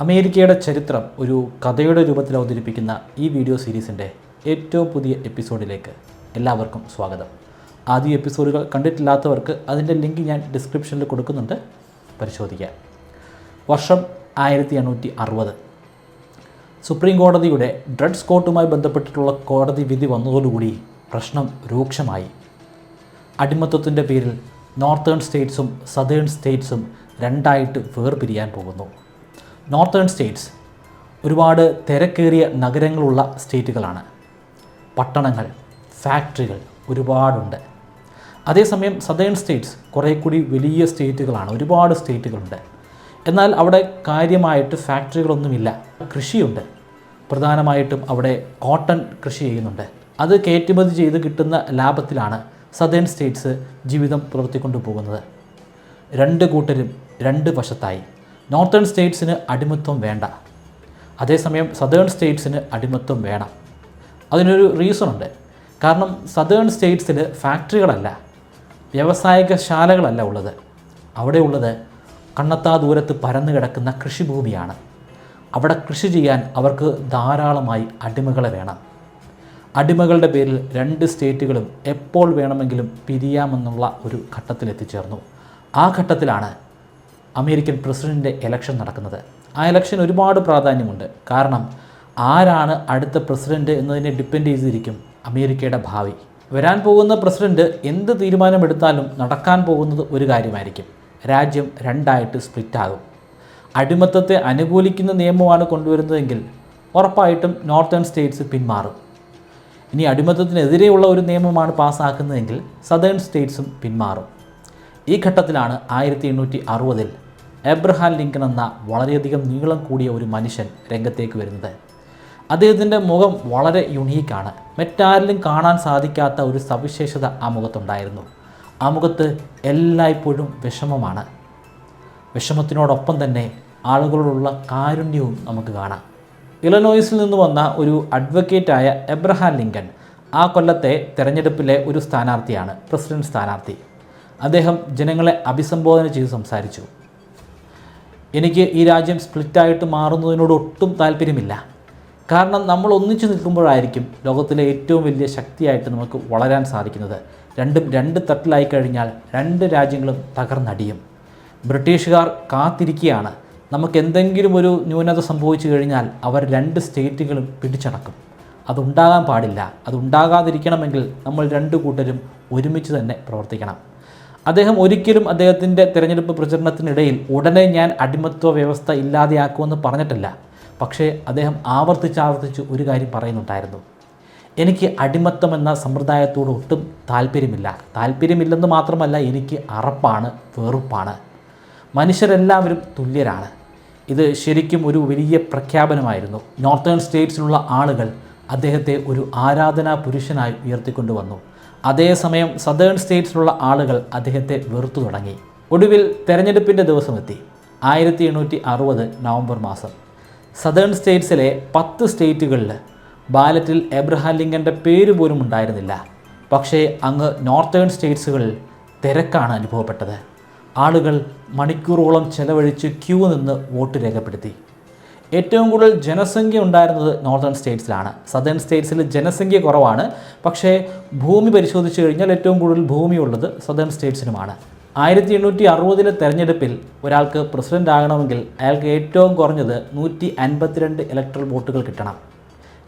അമേരിക്കയുടെ ചരിത്രം ഒരു കഥയുടെ രൂപത്തിൽ അവതരിപ്പിക്കുന്ന ഈ വീഡിയോ സീരീസിൻ്റെ ഏറ്റവും പുതിയ എപ്പിസോഡിലേക്ക് എല്ലാവർക്കും സ്വാഗതം. ആദ്യ എപ്പിസോഡുകൾ കണ്ടിട്ടില്ലാത്തവർക്ക് അതിൻ്റെ ലിങ്ക് ഞാൻ ഡിസ്ക്രിപ്ഷനിൽ കൊടുക്കുന്നുണ്ട്, പരിശോധിക്കാം. വർഷം 1860. സുപ്രീം കോടതിയുടെ ഡ്രഡ് സ്കോട്ടുമായി ബന്ധപ്പെട്ടിട്ടുള്ള കോടതി വിധി വന്നതോടുകൂടി പ്രശ്നം രൂക്ഷമായി. അടിമത്തത്തിൻ്റെ പേരിൽ നോർത്തേൺ സ്റ്റേറ്റ്സും സതേൺ സ്റ്റേറ്റ്സും രണ്ടായിട്ട് വേർപിരിയാൻ പോകുന്നു. നോർത്തേൺ സ്റ്റേറ്റ്സ് ഒരുപാട് തിരക്കേറിയ നഗരങ്ങളുള്ള സ്റ്റേറ്റുകളാണ്. പട്ടണങ്ങൾ, ഫാക്ടറികൾ ഒരുപാടുണ്ട്. അതേസമയം സതേൺ സ്റ്റേറ്റ്സ് കുറേ കൂടി വലിയ സ്റ്റേറ്റുകളാണ്, ഒരുപാട് സ്റ്റേറ്റുകളുണ്ട്. എന്നാൽ അവിടെ കാര്യമായിട്ട് ഫാക്ടറികളൊന്നുമില്ല. കൃഷിയുണ്ട്. പ്രധാനമായിട്ടും അവിടെ കോട്ടൺ കൃഷി ചെയ്യുന്നുണ്ട്. അത് കയറ്റുമതി ചെയ്ത് കിട്ടുന്ന ലാഭത്തിലാണ് സതേൺ സ്റ്റേറ്റ്സ് ജീവിതം പുലർത്തിക്കൊണ്ടു പോകുന്നത്. രണ്ട് കൂട്ടരും രണ്ട് വശത്തായി. നോർത്തേൺ സ്റ്റേറ്റ്സിന് അടിമത്വം വേണ്ട, അതേസമയം സതേൺ സ്റ്റേറ്റ്സിന് അടിമത്വം വേണം. അതിനൊരു റീസണുണ്ട്. കാരണം സതേൺ സ്റ്റേറ്റ്സിൽ ഫാക്ടറികളല്ല, വ്യാവസായിക ശാലകളല്ല ഉള്ളത്. അവിടെ ഉള്ളത് കണ്ണെത്താ ദൂരത്ത് പരന്നു കിടക്കുന്ന കൃഷിഭൂമിയാണ്. അവിടെ കൃഷി ചെയ്യാൻ അവർക്ക് ധാരാളമായി അടിമകളെ വേണം. അടിമകളുടെ പേരിൽ രണ്ട് സ്റ്റേറ്റുകളും എപ്പോൾ വേണമെങ്കിലും പിരിയാമെന്നുള്ള ഒരു ഘട്ടത്തിലെത്തിച്ചേർന്നു. ആ ഘട്ടത്തിലാണ് അമേരിക്കൻ പ്രസിഡൻ്റ് ഇലക്ഷൻ നടക്കുന്നത്. ആ ഇലക്ഷൻ ഒരുപാട് പ്രാധാന്യമുണ്ട്. കാരണം ആരാണ് അടുത്ത പ്രസിഡൻറ്റ് എന്നതിനെ ഡിപ്പെൻഡ് ചെയ്തിരിക്കും അമേരിക്കയുടെ ഭാവി. വരാൻ പോകുന്ന പ്രസിഡൻറ്റ് എന്ത് തീരുമാനമെടുത്താലും നടക്കാൻ പോകുന്നത് ഒരു കാര്യമായിരിക്കും. രാജ്യം രണ്ടായിട്ട് സ്പ്ലിറ്റാകും. അടിമത്തത്തെ അനുകൂലിക്കുന്ന നിയമമാണ് കൊണ്ടുവരുന്നതെങ്കിൽ ഉറപ്പായിട്ടും നോർത്തേൺ സ്റ്റേറ്റ്സ് പിന്മാറും. ഇനി അടിമത്തത്തിനെതിരെയുള്ള ഒരു നിയമമാണ് പാസ്സാക്കുന്നതെങ്കിൽ സതേൺ സ്റ്റേറ്റ്സും പിന്മാറും. ഈ ഘട്ടത്തിലാണ് 1860 എബ്രഹാം ലിങ്കൺ എന്ന വളരെയധികം നീളം കൂടിയ ഒരു മനുഷ്യൻ രംഗത്തേക്ക് വരുന്നത്. അദ്ദേഹത്തിൻ്റെ മുഖം വളരെ യുണീക്കാണ്. മറ്റാരിലും കാണാൻ സാധിക്കാത്ത ഒരു സവിശേഷത ആ മുഖത്തുണ്ടായിരുന്നു. ആ മുഖത്ത് എല്ലായ്പ്പോഴും വിഷമമാണ്. വിഷമത്തിനോടൊപ്പം തന്നെ ആളുകളോടുള്ള കാരുണ്യവും നമുക്ക് കാണാം. ഇലനോയ്സിൽ നിന്ന് വന്ന ഒരു അഡ്വക്കേറ്റായ എബ്രഹാം ലിങ്കൺ ആ കൊല്ലത്തെ തെരഞ്ഞെടുപ്പിലെ ഒരു സ്ഥാനാർത്ഥിയാണ്, പ്രസിഡന്റ് സ്ഥാനാർത്ഥി. അദ്ദേഹം ജനങ്ങളെ അഭിസംബോധന ചെയ്ത് സംസാരിച്ചു. എനിക്ക് ഈ രാജ്യം സ്പ്ലിറ്റായിട്ട് മാറുന്നതിനോട് ഒട്ടും താല്പര്യമില്ല. കാരണം നമ്മൾ ഒന്നിച്ചു നിൽക്കുമ്പോഴായിരിക്കും ലോകത്തിലെ ഏറ്റവും വലിയ ശക്തിയായിട്ട് നമുക്ക് വളരാൻ സാധിക്കുന്നത്. രണ്ടും രണ്ട് തട്ടിലായി കഴിഞ്ഞാൽ രണ്ട് രാജ്യങ്ങളും തകർന്നടിയും. ബ്രിട്ടീഷുകാർ കാത്തിരിക്കുകയാണ്. നമുക്ക് എന്തെങ്കിലും ഒരു ന്യൂനത സംഭവിച്ചു കഴിഞ്ഞാൽ അവർ രണ്ട് സ്റ്റേറ്റുകളും പിടിച്ചടക്കും. അതുണ്ടാകാൻ പാടില്ല. അതുണ്ടാകാതിരിക്കണമെങ്കിൽ നമ്മൾ രണ്ടു കൂട്ടരും ഒരുമിച്ച് തന്നെ പ്രവർത്തിക്കണം. അദ്ദേഹം ഒരിക്കലും അദ്ദേഹത്തിൻ്റെ തിരഞ്ഞെടുപ്പ് പ്രചരണത്തിനിടയിൽ ഉടനെ ഞാൻ അടിമത്വ വ്യവസ്ഥ ഇല്ലാതെയാക്കുമെന്ന് പറഞ്ഞിട്ടില്ല. പക്ഷേ അദ്ദേഹം ആവർത്തിച്ച് ഒരു കാര്യം പറയുന്നുണ്ടായിരുന്നു. എനിക്ക് അടിമത്തം എന്ന സമ്പ്രദായത്തോട് ഒട്ടും താല്പര്യമില്ലെന്ന് മാത്രമല്ല, എനിക്ക് അറപ്പാണ്, വെറുപ്പാണ്. മനുഷ്യരെല്ലാവരും തുല്യരാണ്. ഇത് ശരിക്കും ഒരു വലിയ പ്രഖ്യാപനമായിരുന്നു. നോർത്തേൺ സ്റ്റേറ്റ്സിലുള്ള ആളുകൾ അദ്ദേഹത്തെ ഒരു ആരാധനാ പുരുഷനായി ഉയർത്തിക്കൊണ്ടുവന്നു. അതേസമയം സതേൺ സ്റ്റേറ്റ്സിലുള്ള ആളുകൾ അദ്ദേഹത്തെ വെറുത്തു തുടങ്ങി. ഒടുവിൽ തെരഞ്ഞെടുപ്പിൻ്റെ ദിവസമെത്തി. 1860 നവംബർ മാസം. സതേൺ സ്റ്റേറ്റ്സിലെ 10 സ്റ്റേറ്റുകളിൽ ബാലറ്റിൽ എബ്രഹാം ലിങ്കൻ്റെ പേര് പോലും ഉണ്ടായിരുന്നില്ല. പക്ഷേ അങ്ങ് നോർത്തേൺ സ്റ്റേറ്റ്സുകളിൽ തിരക്കാണ് അനുഭവപ്പെട്ടത്. ആളുകൾ മണിക്കൂറോളം ചെലവഴിച്ച് ക്യൂ നിന്ന് വോട്ട് രേഖപ്പെടുത്തി. ഏറ്റവും കൂടുതൽ ജനസംഖ്യ ഉണ്ടായിരുന്നത് നോർത്തേൺ സ്റ്റേറ്റ്സിലാണ്. സതേൺ സ്റ്റേറ്റ്സിൽ ജനസംഖ്യ കുറവാണ്. പക്ഷേ ഭൂമി പരിശോധിച്ച് കഴിഞ്ഞാൽ ഏറ്റവും കൂടുതൽ ഭൂമിയുള്ളത് സതേൺ സ്റ്റേറ്റ്സിനുമാണ്. 1860 തെരഞ്ഞെടുപ്പിൽ ഒരാൾക്ക് പ്രസിഡൻ്റ് ആകണമെങ്കിൽ അയാൾക്ക് ഏറ്റവും കുറഞ്ഞത് 152 ഇലക്ട്രൽ വോട്ടുകൾ കിട്ടണം.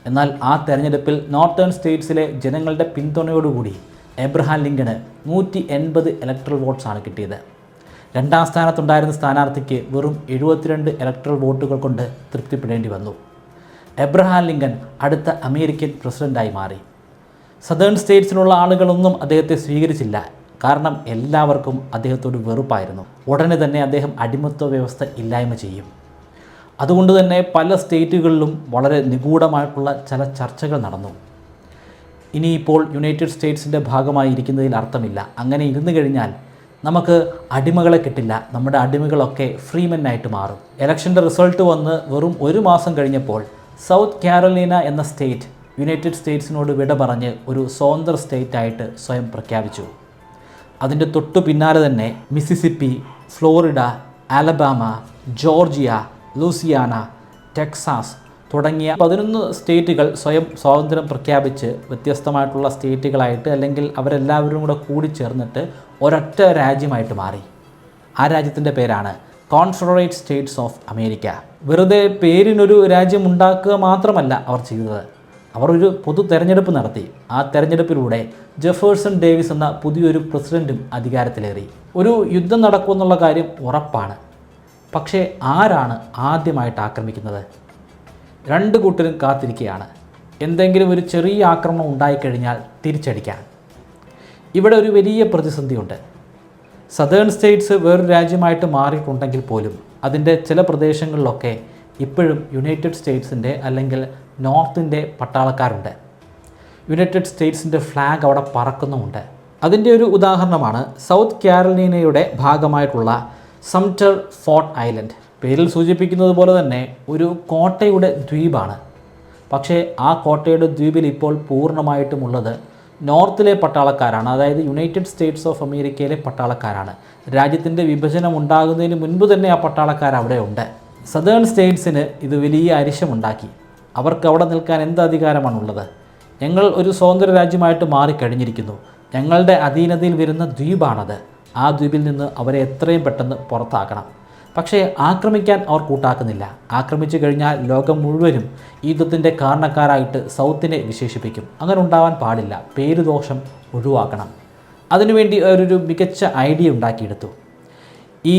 എന്നാൽ ആ തെരഞ്ഞെടുപ്പിൽ നോർത്തേൺ സ്റ്റേറ്റ്സിലെ ജനങ്ങളുടെ പിന്തുണയോടുകൂടി എബ്രഹാം ലിങ്കണ് 180 ഇലക്ട്രൽ വോട്ട്സാണ് കിട്ടിയത്. രണ്ടാം സ്ഥാനത്തുണ്ടായിരുന്ന സ്ഥാനാർത്ഥിക്ക് വെറും 72 ഇലക്ട്രൽ വോട്ടുകൾ കൊണ്ട് തൃപ്തിപ്പെടേണ്ടി വന്നു. എബ്രഹാം ലിങ്കൺ അടുത്ത അമേരിക്കൻ പ്രസിഡൻ്റായി മാറി. സതേൺ സ്റ്റേറ്റ്സിലുള്ള ആളുകളൊന്നും അദ്ദേഹത്തെ സ്വീകരിച്ചില്ല. കാരണം എല്ലാവർക്കും അദ്ദേഹത്തോട് വെറുപ്പായിരുന്നു. ഉടനെ തന്നെ അദ്ദേഹം അടിമത്വ വ്യവസ്ഥ ഇല്ലായ്മ ചെയ്യും. അതുകൊണ്ട് തന്നെ പല സ്റ്റേറ്റുകളിലും വളരെ നിഗൂഢമായിട്ടുള്ള ചില ചർച്ചകൾ നടന്നു. ഇനിയിപ്പോൾ യുണൈറ്റഡ് സ്റ്റേറ്റ്സിൻ്റെ ഭാഗമായി ഇരിക്കുന്നതിൽ അർത്ഥമില്ല. അങ്ങനെ ഇരുന്നു കഴിഞ്ഞാൽ നമുക്ക് അടിമകളെ കിട്ടില്ല. നമ്മുടെ അടിമകളൊക്കെ ഫ്രീമെന്നായിട്ട് മാറും. ഇലക്ഷൻ്റെ റിസൾട്ട് വന്ന് വെറും 1 മാസം കഴിഞ്ഞപ്പോൾ സൗത്ത് കാരോലൈന എന്ന സ്റ്റേറ്റ് യുണൈറ്റഡ് സ്റ്റേറ്റ്സിനോട് വിട പറഞ്ഞ് ഒരു സ്വതന്ത്ര സ്റ്റേറ്റായിട്ട് സ്വയം പ്രഖ്യാപിച്ചു. അതിൻ്റെ തൊട്ടു പിന്നാലെ തന്നെ Mississippi, Florida, Alabama, Georgia, Louisiana, Texas തുടങ്ങിയ 11 സ്റ്റേറ്റുകൾ സ്വയം സ്വാതന്ത്ര്യം പ്രഖ്യാപിച്ച് വ്യത്യസ്തമായിട്ടുള്ള സ്റ്റേറ്റുകളായിട്ട് അല്ലെങ്കിൽ അവരെല്ലാവരും കൂടെ കൂടിച്ചേർന്നിട്ട് ഒരൊറ്റ രാജ്യമായിട്ട് മാറി. ആ രാജ്യത്തിൻ്റെ പേരാണ് കോൺഫെഡറേറ്റ് സ്റ്റേറ്റ്സ് ഓഫ് അമേരിക്ക. വെറുതെ പേരിനൊരു രാജ്യം ഉണ്ടാക്കുക മാത്രമല്ല അവർ ചെയ്തത്. അവർ ഒരു പൊതു തെരഞ്ഞെടുപ്പ് നടത്തി. ആ തെരഞ്ഞെടുപ്പിലൂടെ ജെഫേഴ്സൺ ഡേവിസ് എന്ന പുതിയൊരു പ്രസിഡൻറ്റും അധികാരത്തിലേറി. ഒരു യുദ്ധം നടക്കുമെന്നുള്ള കാര്യം ഉറപ്പാണ്. പക്ഷേ ആരാണ് ആദ്യമായിട്ട് ആക്രമിക്കുന്നത്? രണ്ട് കൂട്ടരും കാത്തിരിക്കുകയാണ്. എന്തെങ്കിലും ഒരു ചെറിയ ആക്രമണം ഉണ്ടായിക്കഴിഞ്ഞാൽ തിരിച്ചടിക്കാൻ. ഇവിടെ ഒരു വലിയ പ്രതിസന്ധിയുണ്ട്. സദേൺ സ്റ്റേറ്റ്സ് വേറൊരു രാജ്യമായിട്ട് മാറിയിട്ടുണ്ടെങ്കിൽ പോലും അതിൻ്റെ ചില പ്രദേശങ്ങളിലൊക്കെ ഇപ്പോഴും യുണൈറ്റഡ് സ്റ്റേറ്റ്സിൻ്റെ അല്ലെങ്കിൽ നോർത്തിൻ്റെ പട്ടാളക്കാരുണ്ട്. യുണൈറ്റഡ് സ്റ്റേറ്റ്സിൻ്റെ ഫ്ലാഗ് അവിടെ പറക്കുന്നുമുണ്ട്. അതിൻ്റെ ഒരു ഉദാഹരണമാണ് സൗത്ത് കാരോലിനയുടെ ഭാഗമായിട്ടുള്ള സംറ്റർ ഫോർട്ട് ഐലൻഡ്. പേരിൽ സൂചിപ്പിക്കുന്നത് പോലെ തന്നെ ഒരു കോട്ടയുടെ ദ്വീപാണ്. പക്ഷേ ആ കോട്ടയുടെ ദ്വീപിൽ ഇപ്പോൾ പൂർണ്ണമായിട്ടുമുള്ളത് നോർത്തിലെ പട്ടാളക്കാരാണ്. അതായത് യുണൈറ്റഡ് സ്റ്റേറ്റ്സ് ഓഫ് അമേരിക്കയിലെ പട്ടാളക്കാരാണ്. രാജ്യത്തിൻ്റെ വിഭജനം ഉണ്ടാകുന്നതിന് മുൻപ് തന്നെ ആ പട്ടാളക്കാർ അവിടെ ഉണ്ട്. സദേൺ സ്റ്റേറ്റ്സിന് ഇത് വലിയ അരിശമുണ്ടാക്കി. അവർക്ക് അവിടെ നിൽക്കാൻ എന്ത് അധികാരമാണുള്ളത്? ഞങ്ങൾ ഒരു സ്വതന്ത്ര രാജ്യമായിട്ട് മാറിക്കഴിഞ്ഞിരിക്കുന്നു. ഞങ്ങളുടെ അധീനതയിൽ വരുന്ന ദ്വീപാണത്. ആ ദ്വീപിൽ നിന്ന് അവരെ എത്രയും പെട്ടെന്ന് പുറത്താക്കണം. പക്ഷേ ആക്രമിക്കാൻ അവർ കൂട്ടാക്കുന്നില്ല. ആക്രമിച്ചു കഴിഞ്ഞാൽ ലോകം മുഴുവനും ഈ യുദ്ധത്തിൻ്റെ കാരണക്കാരായിട്ട് സൗത്തിനെ വിശേഷിപ്പിക്കും. അങ്ങനെ ഉണ്ടാവാൻ പാടില്ല. പേരുദോഷം ഒഴിവാക്കണം. അതിനുവേണ്ടി അവരൊരു മികച്ച ഐഡിയ ഉണ്ടാക്കിയെടുത്തു. ഈ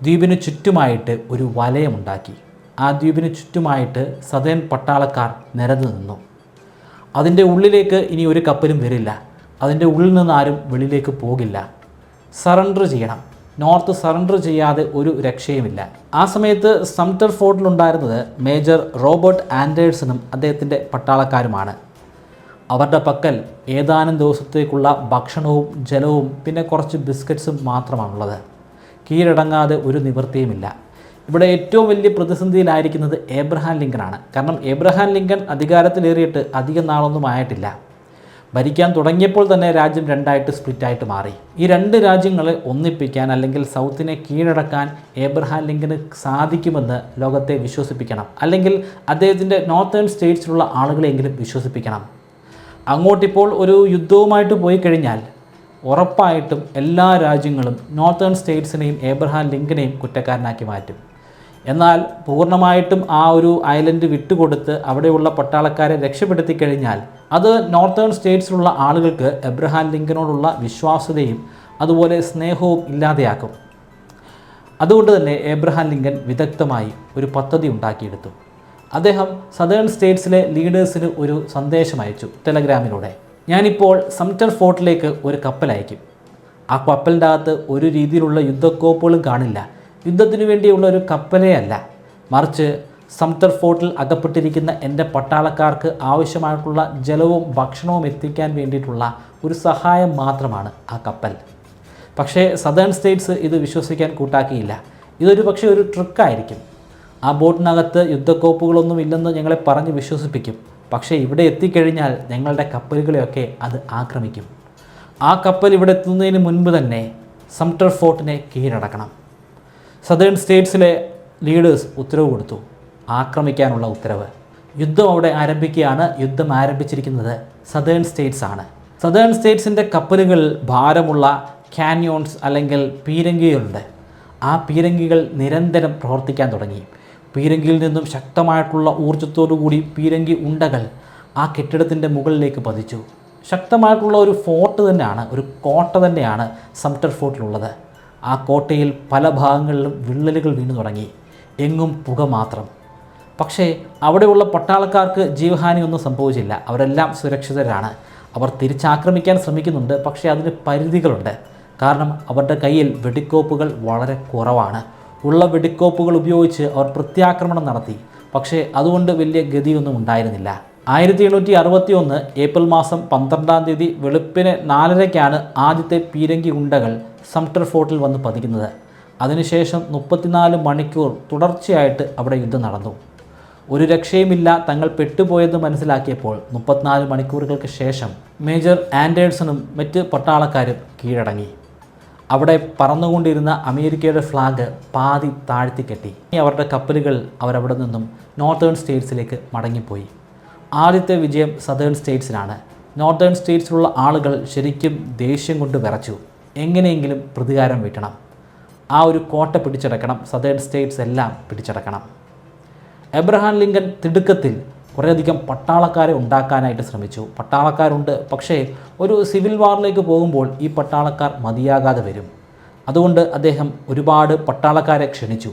ദ്വീപിന് ചുറ്റുമായിട്ട് ഒരു വലയമുണ്ടാക്കി. ആ ദ്വീപിന് ചുറ്റുമായിട്ട് സദേൺ പട്ടാളക്കാർ നിരന്നു നിന്നു. അതിൻ്റെ ഉള്ളിലേക്ക് ഇനി ഒരു കപ്പലും വരില്ല. അതിൻ്റെ ഉള്ളിൽ നിന്ന് ആരും വെളിയിലേക്ക് പോകില്ല. സറണ്ടർ ചെയ്യണം. നോർത്ത് സറണ്ടർ ചെയ്യാതെ ഒരു രക്ഷയുമില്ല. ആ സമയത്ത് സംറ്റർ ഫോർട്ടിലുണ്ടായിരുന്നത് മേജർ റോബർട്ട് ആൻഡേഴ്സണും അദ്ദേഹത്തിൻ്റെ പട്ടാളക്കാരുമാണ്. അവരുടെ പക്കൽ ഏതാനും ദിവസത്തേക്കുള്ള ഭക്ഷണവും ജലവും പിന്നെ കുറച്ച് ബിസ്ക്കറ്റ്സും മാത്രമാണുള്ളത്. കീഴടങ്ങാതെ ഒരു നിവൃത്തിയുമില്ല. ഇവിടെ ഏറ്റവും വലിയ പ്രതിസന്ധിയിലായിരിക്കുന്നത് ഏബ്രഹാം ലിങ്കനാണ്. കാരണം ഏബ്രഹാം ലിങ്കൻ അധികാരത്തിലേറിയിട്ട് അധികം നാളൊന്നും ആയിട്ടില്ല. ഭരിക്കാൻ തുടങ്ങിയപ്പോൾ തന്നെ രാജ്യം രണ്ടായിട്ട് സ്പ്ലിറ്റായിട്ട് മാറി. ഈ രണ്ട് രാജ്യങ്ങളെ ഒന്നിപ്പിക്കാൻ അല്ലെങ്കിൽ സൗത്തിനെ കീഴടക്കാൻ ഏബ്രഹാം ലിങ്കന് സാധിക്കുമെന്ന് ലോകത്തെ വിശ്വസിപ്പിക്കണം. അല്ലെങ്കിൽ അദ്ദേഹത്തിൻ്റെ നോർത്തേൺ സ്റ്റേറ്റ്സിലുള്ള ആളുകളെങ്കിലും വിശ്വസിപ്പിക്കണം. അങ്ങോട്ടിപ്പോൾ ഒരു യുദ്ധവുമായിട്ട് പോയി കഴിഞ്ഞാൽ ഉറപ്പായിട്ടും എല്ലാ രാജ്യങ്ങളും നോർത്തേൺ സ്റ്റേറ്റ്സിനെയും ഏബ്രഹാം ലിങ്കനെയും കുറ്റക്കാരനാക്കി മാറ്റും. എന്നാൽ പൂർണ്ണമായിട്ടും ആ ഒരു ഐലൻഡ് വിട്ടുകൊടുത്ത് അവിടെയുള്ള പട്ടാളക്കാരെ രക്ഷപ്പെടുത്തി കഴിഞ്ഞാൽ അത് നോർത്തേൺ സ്റ്റേറ്റ്സിലുള്ള ആളുകൾക്ക് എബ്രഹാം ലിങ്കനോടുള്ള വിശ്വാസ്യതയും അതുപോലെ സ്നേഹവും ഇല്ലാതെയാക്കും. അതുകൊണ്ട് തന്നെ ഏബ്രഹാം ലിങ്കൻ വിദഗ്ധമായി ഒരു പദ്ധതി ഉണ്ടാക്കിയെടുത്തു. അദ്ദേഹം സദേൺ സ്റ്റേറ്റ്സിലെ ലീഡേഴ്സിന് ഒരു സന്ദേശം അയച്ചു ടെലഗ്രാമിലൂടെ. ഞാനിപ്പോൾ സംറ്റർ ഫോർട്ടിലേക്ക് ഒരു കപ്പൽ അയക്കും. ആ കപ്പലിൻ്റെ അകത്ത് ഒരു രീതിയിലുള്ള യുദ്ധക്കോപ്പുകളും കാണില്ല. യുദ്ധത്തിന് വേണ്ടിയുള്ള ഒരു കപ്പലേ അല്ല, മറിച്ച് സംറ്റർ ഫോർട്ടിൽ അകപ്പെട്ടിരിക്കുന്ന എൻ്റെ പട്ടാളക്കാർക്ക് ആവശ്യമായിട്ടുള്ള ജലവും ഭക്ഷണവും എത്തിക്കാൻ വേണ്ടിയിട്ടുള്ള ഒരു സഹായം മാത്രമാണ് ആ കപ്പൽ. പക്ഷേ സദേൺ സ്റ്റേറ്റ്സ് ഇത് വിശ്വസിക്കാൻ കൂട്ടാക്കിയില്ല. ഇതൊരു പക്ഷേ ഒരു ട്രിക്കായിരിക്കും. ആ ബോട്ടിനകത്ത് യുദ്ധക്കോപ്പുകളൊന്നും ഇല്ലെന്ന് ഞങ്ങളെ പറഞ്ഞ് വിശ്വസിപ്പിക്കും. പക്ഷേ ഇവിടെ എത്തിക്കഴിഞ്ഞാൽ ഞങ്ങളുടെ കപ്പലുകളെയൊക്കെ അത് ആക്രമിക്കും. ആ കപ്പൽ ഇവിടെ എത്തുന്നതിന് മുൻപ് തന്നെ സംറ്റർ ഫോർട്ടിനെ കീഴടക്കണം. സദേൺ സ്റ്റേറ്റ്സിലെ ലീഡേഴ്സ് ഉത്തരവ് കൊടുത്തു, ആക്രമിക്കാനുള്ള ഉത്തരവ്. യുദ്ധം അവിടെ ആരംഭിക്കുകയാണ്. യുദ്ധം ആരംഭിച്ചിരിക്കുന്നത് സദേൺ സ്റ്റേറ്റ്സ് ആണ്. സദേൺ സ്റ്റേറ്റ്സിൻ്റെ കപ്പലുകൾ ഭാരമുള്ള കാനിയോൺസ് അല്ലെങ്കിൽ പീരങ്കികളുണ്ട്. ആ പീരങ്കികൾ നിരന്തരം പ്രവർത്തിക്കാൻ തുടങ്ങി. പീരങ്കിയിൽ നിന്നും ശക്തമായിട്ടുള്ള ഊർജ്ജത്തോടുകൂടി പീരങ്കി ഉണ്ടകൾ ആ കെട്ടിടത്തിൻ്റെ മുകളിലേക്ക് പതിച്ചു. ശക്തമായിട്ടുള്ള ഒരു ഫോർട്ട് തന്നെയാണ്, ഒരു കോട്ട തന്നെയാണ് സംറ്റർ ഫോർട്ടിലുള്ളത്. ആ കോട്ടയിൽ പല ഭാഗങ്ങളിലും വിള്ളലുകൾ വീണു തുടങ്ങി. എങ്ങും പുക മാത്രം. പക്ഷേ അവിടെയുള്ള പട്ടാളക്കാർക്ക് ജീവഹാനിയൊന്നും സംഭവിച്ചില്ല. അവരെല്ലാം സുരക്ഷിതരാണ്. അവർ തിരിച്ചാക്രമിക്കാൻ ശ്രമിക്കുന്നുണ്ട്. പക്ഷേ അതിന് പരിധികളുണ്ട്. കാരണം അവരുടെ കയ്യിൽ വെടിക്കോപ്പുകൾ വളരെ കുറവാണ്. ഉള്ള വെടിക്കോപ്പുകൾ ഉപയോഗിച്ച് അവർ പ്രത്യാക്രമണം നടത്തി. പക്ഷേ അതുകൊണ്ട് വലിയ ഗതിയൊന്നും ഉണ്ടായിരുന്നില്ല. 1861 ഏപ്രിൽ മാസം 12-ാം തീയതി വെളുപ്പിന് 4:30-ക്കാണ് ആദ്യത്തെ പീരങ്കി ഉണ്ടകൾ സംറ്റർ ഫോർട്ടിൽ വന്ന് പതിക്കുന്നത്. അതിനുശേഷം 34 മണിക്കൂർ തുടർച്ചയായിട്ട് അവിടെ യുദ്ധം നടന്നു. ഒരു രക്ഷയുമില്ല. തങ്ങൾ പെട്ടുപോയെന്ന് മനസ്സിലാക്കിയപ്പോൾ 34 മണിക്കൂറുകൾക്ക് ശേഷം മേജർ ആൻഡേഴ്സണും മറ്റ് പട്ടാളക്കാരും കീഴടങ്ങി. അവിടെ പറന്നുകൊണ്ടിരുന്ന അമേരിക്കയുടെ ഫ്ലാഗ് പാതി താഴ്ത്തിക്കെട്ടി. അവരുടെ കപ്പലുകൾ അവരവിടെ നിന്നും നോർത്തേൺ സ്റ്റേറ്റ്സിലേക്ക് മടങ്ങിപ്പോയി. ആദ്യത്തെ വിജയം സദേൺ സ്റ്റേറ്റ്സിനാണ്. നോർത്തേൺ സ്റ്റേറ്റ്സിലുള്ള ആളുകൾ ശരിക്കും ദേഷ്യം കൊണ്ട് വിറച്ചു. എങ്ങനെയെങ്കിലും പ്രതികാരം വീട്ടണം, ആ ഒരു കോട്ട പിടിച്ചടക്കണം, സദേൺ സ്റ്റേറ്റ്സ് എല്ലാം പിടിച്ചടക്കണം. എബ്രഹാം ലിങ്കൻ തിടുക്കത്തിൽ കുറേയധികം പട്ടാളക്കാരെ ഉണ്ടാക്കാനായിട്ട് ശ്രമിച്ചു. പട്ടാളക്കാരുണ്ട്, പക്ഷേ ഒരു സിവിൽ വാറിലേക്ക് പോകുമ്പോൾ ഈ പട്ടാളക്കാർ മതിയാകാതെ വരും. അതുകൊണ്ട് അദ്ദേഹം ഒരുപാട് പട്ടാളക്കാരെ ക്ഷണിച്ചു.